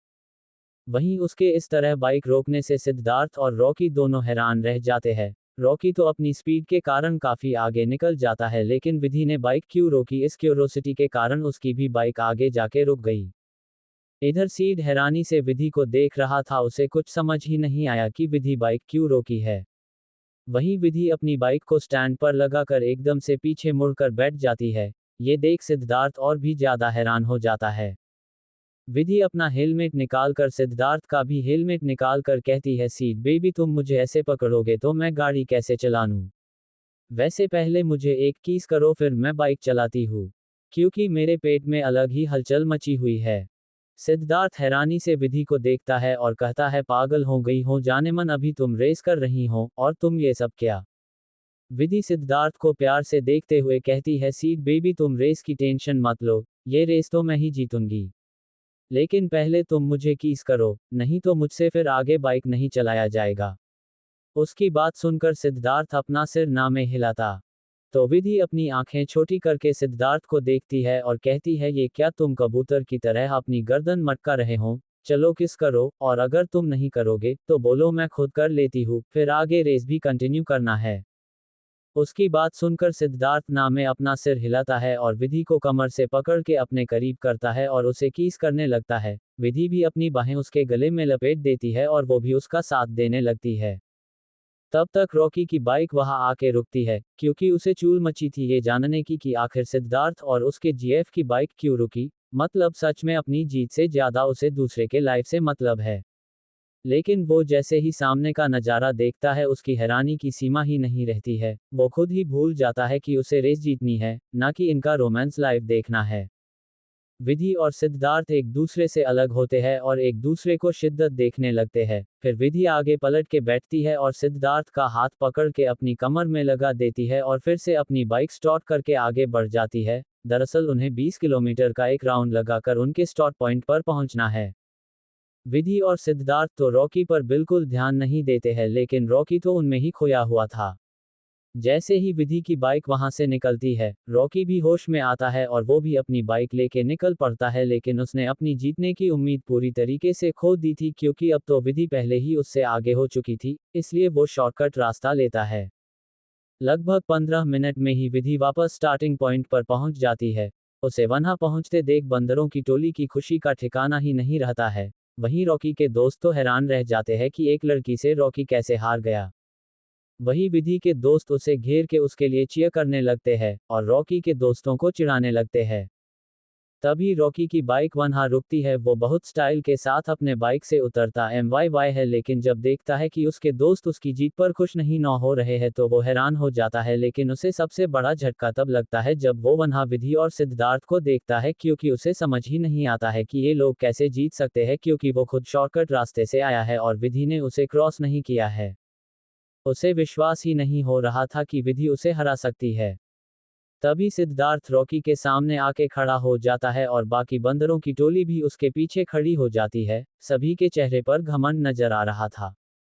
वहीं उसके इस तरह बाइक रोकने से सिद्धार्थ और रॉकी दोनों हैरान रह जाते हैं। रॉकी तो अपनी स्पीड के कारण काफी आगे निकल जाता है, लेकिन विधि ने बाइक क्यों रोकी, इस क्यूरोसिटी के कारण उसकी भी बाइक आगे जाके रुक गई। इधर सीड हैरानी से विधि को देख रहा था, उसे कुछ समझ ही नहीं आया कि विधि बाइक क्यों रोकी है। वहीं विधि अपनी बाइक को स्टैंड पर लगाकर एकदम से पीछे मुड़कर बैठ जाती है। ये देख सिद्धार्थ और भी ज्यादा हैरान हो जाता है। विधि अपना हेलमेट निकाल कर सिद्धार्थ का भी हेलमेट निकाल कर कहती है, सीट बेबी तुम मुझे ऐसे पकड़ोगे तो मैं गाड़ी कैसे चला लूं? वैसे पहले मुझे एक किस करो फिर मैं बाइक चलाती हूँ, क्योंकि मेरे पेट में अलग ही हलचल मची हुई है। सिद्धार्थ हैरानी से विधि को देखता है और कहता है, पागल हो गई हो जाने मन, अभी तुम रेस कर रही हो और तुम ये सब क्या? विधि सिद्धार्थ को प्यार से देखते हुए कहती है, सीट बेबी तुम रेस की टेंशन मत लो, ये रेस तो मैं ही जीतूंगी। लेकिन पहले तुम मुझे किस करो, नहीं तो मुझसे फिर आगे बाइक नहीं चलाया जाएगा। उसकी बात सुनकर सिद्धार्थ अपना सिर ना में हिलाता। तो विधि अपनी आंखें छोटी करके सिद्धार्थ को देखती है और कहती है, ये क्या तुम कबूतर की तरह अपनी गर्दन मटका रहे हो? चलो किस करो, और अगर तुम नहीं करोगे तो बोलो मैं खुद कर लेती हूँ, फिर आगे रेस भी कंटिन्यू करना है। उसकी बात सुनकर सिद्धार्थ ना में अपना सिर हिलाता है और विधि को कमर से पकड़ के अपने करीब करता है और उसे कीस करने लगता है। विधि भी अपनी बाहें उसके गले में लपेट देती है और वो भी उसका साथ देने लगती है। तब तक रॉकी की बाइक वहां आके रुकती है, क्योंकि उसे चूल मची थी ये जानने की कि आखिर सिद्धार्थ और उसके जीएफ की बाइक क्यों रुकी। मतलब सच में अपनी जीत से ज्यादा उसे दूसरे के लाइफ से मतलब है। लेकिन वो जैसे ही सामने का नज़ारा देखता है उसकी हैरानी की सीमा ही नहीं रहती है। वो खुद ही भूल जाता है कि उसे रेस जीतनी है, ना कि इनका रोमांस लाइव देखना है। विधि और सिद्धार्थ एक दूसरे से अलग होते हैं और एक दूसरे को शिद्दत देखने लगते हैं। फिर विधि आगे पलट के बैठती है और सिद्धार्थ का हाथ पकड़ के अपनी कमर में लगा देती है और फिर से अपनी बाइक स्टार्ट करके आगे बढ़ जाती है। दरअसल उन्हें 20 किलोमीटर का एक राउंड लगाकर उनके स्टार्ट पॉइंट पर पहुंचना है। विधि और सिद्धार्थ तो रॉकी पर बिल्कुल ध्यान नहीं देते हैं, लेकिन रॉकी तो उनमें ही खोया हुआ था। जैसे ही विधि की बाइक वहां से निकलती है, रॉकी भी होश में आता है और वो भी अपनी बाइक लेके निकल पड़ता है, लेकिन उसने अपनी जीतने की उम्मीद पूरी तरीके से खो दी थी, क्योंकि अब तो विधि पहले ही उससे आगे हो चुकी थी, इसलिए वो शॉर्टकट रास्ता लेता है। लगभग 15 मिनट में ही विधि वापस स्टार्टिंग पॉइंट पर पहुंच जाती है। उसे वहां पहुंचते देख बंदरों की टोली की खुशी का ठिकाना ही नहीं रहता है। वहीं रॉकी के दोस्त तो हैरान रह जाते हैं कि एक लड़की से रॉकी कैसे हार गया। वहीं विधि के दोस्त उसे घेर के उसके लिए चीयर करने लगते हैं और रॉकी के दोस्तों को चिढ़ाने लगते हैं। तभी रॉकी की बाइक वहां रुकती है, वो बहुत स्टाइल के साथ अपने बाइक से उतरता MYY है, लेकिन जब देखता है कि उसके दोस्त उसकी जीत पर खुश नहीं न हो रहे हैं तो वो हैरान हो जाता है। लेकिन उसे सबसे बड़ा झटका तब लगता है जब वो वहां विधि और सिद्धार्थ को देखता है, क्योंकि उसे समझ ही नहीं आता है कि ये लोग कैसे जीत सकते हैं, क्योंकि वो खुद शॉर्टकट रास्ते से आया है और विधि ने उसे क्रॉस नहीं किया है। उसे विश्वास ही नहीं हो रहा था कि विधि उसे हरा सकती है। तभी सिद्धार्थ रॉकी के सामने आके खड़ा हो जाता है और बाकी बंदरों की टोली भी उसके पीछे खड़ी हो जाती है। सभी के चेहरे पर घमंड नजर आ रहा था।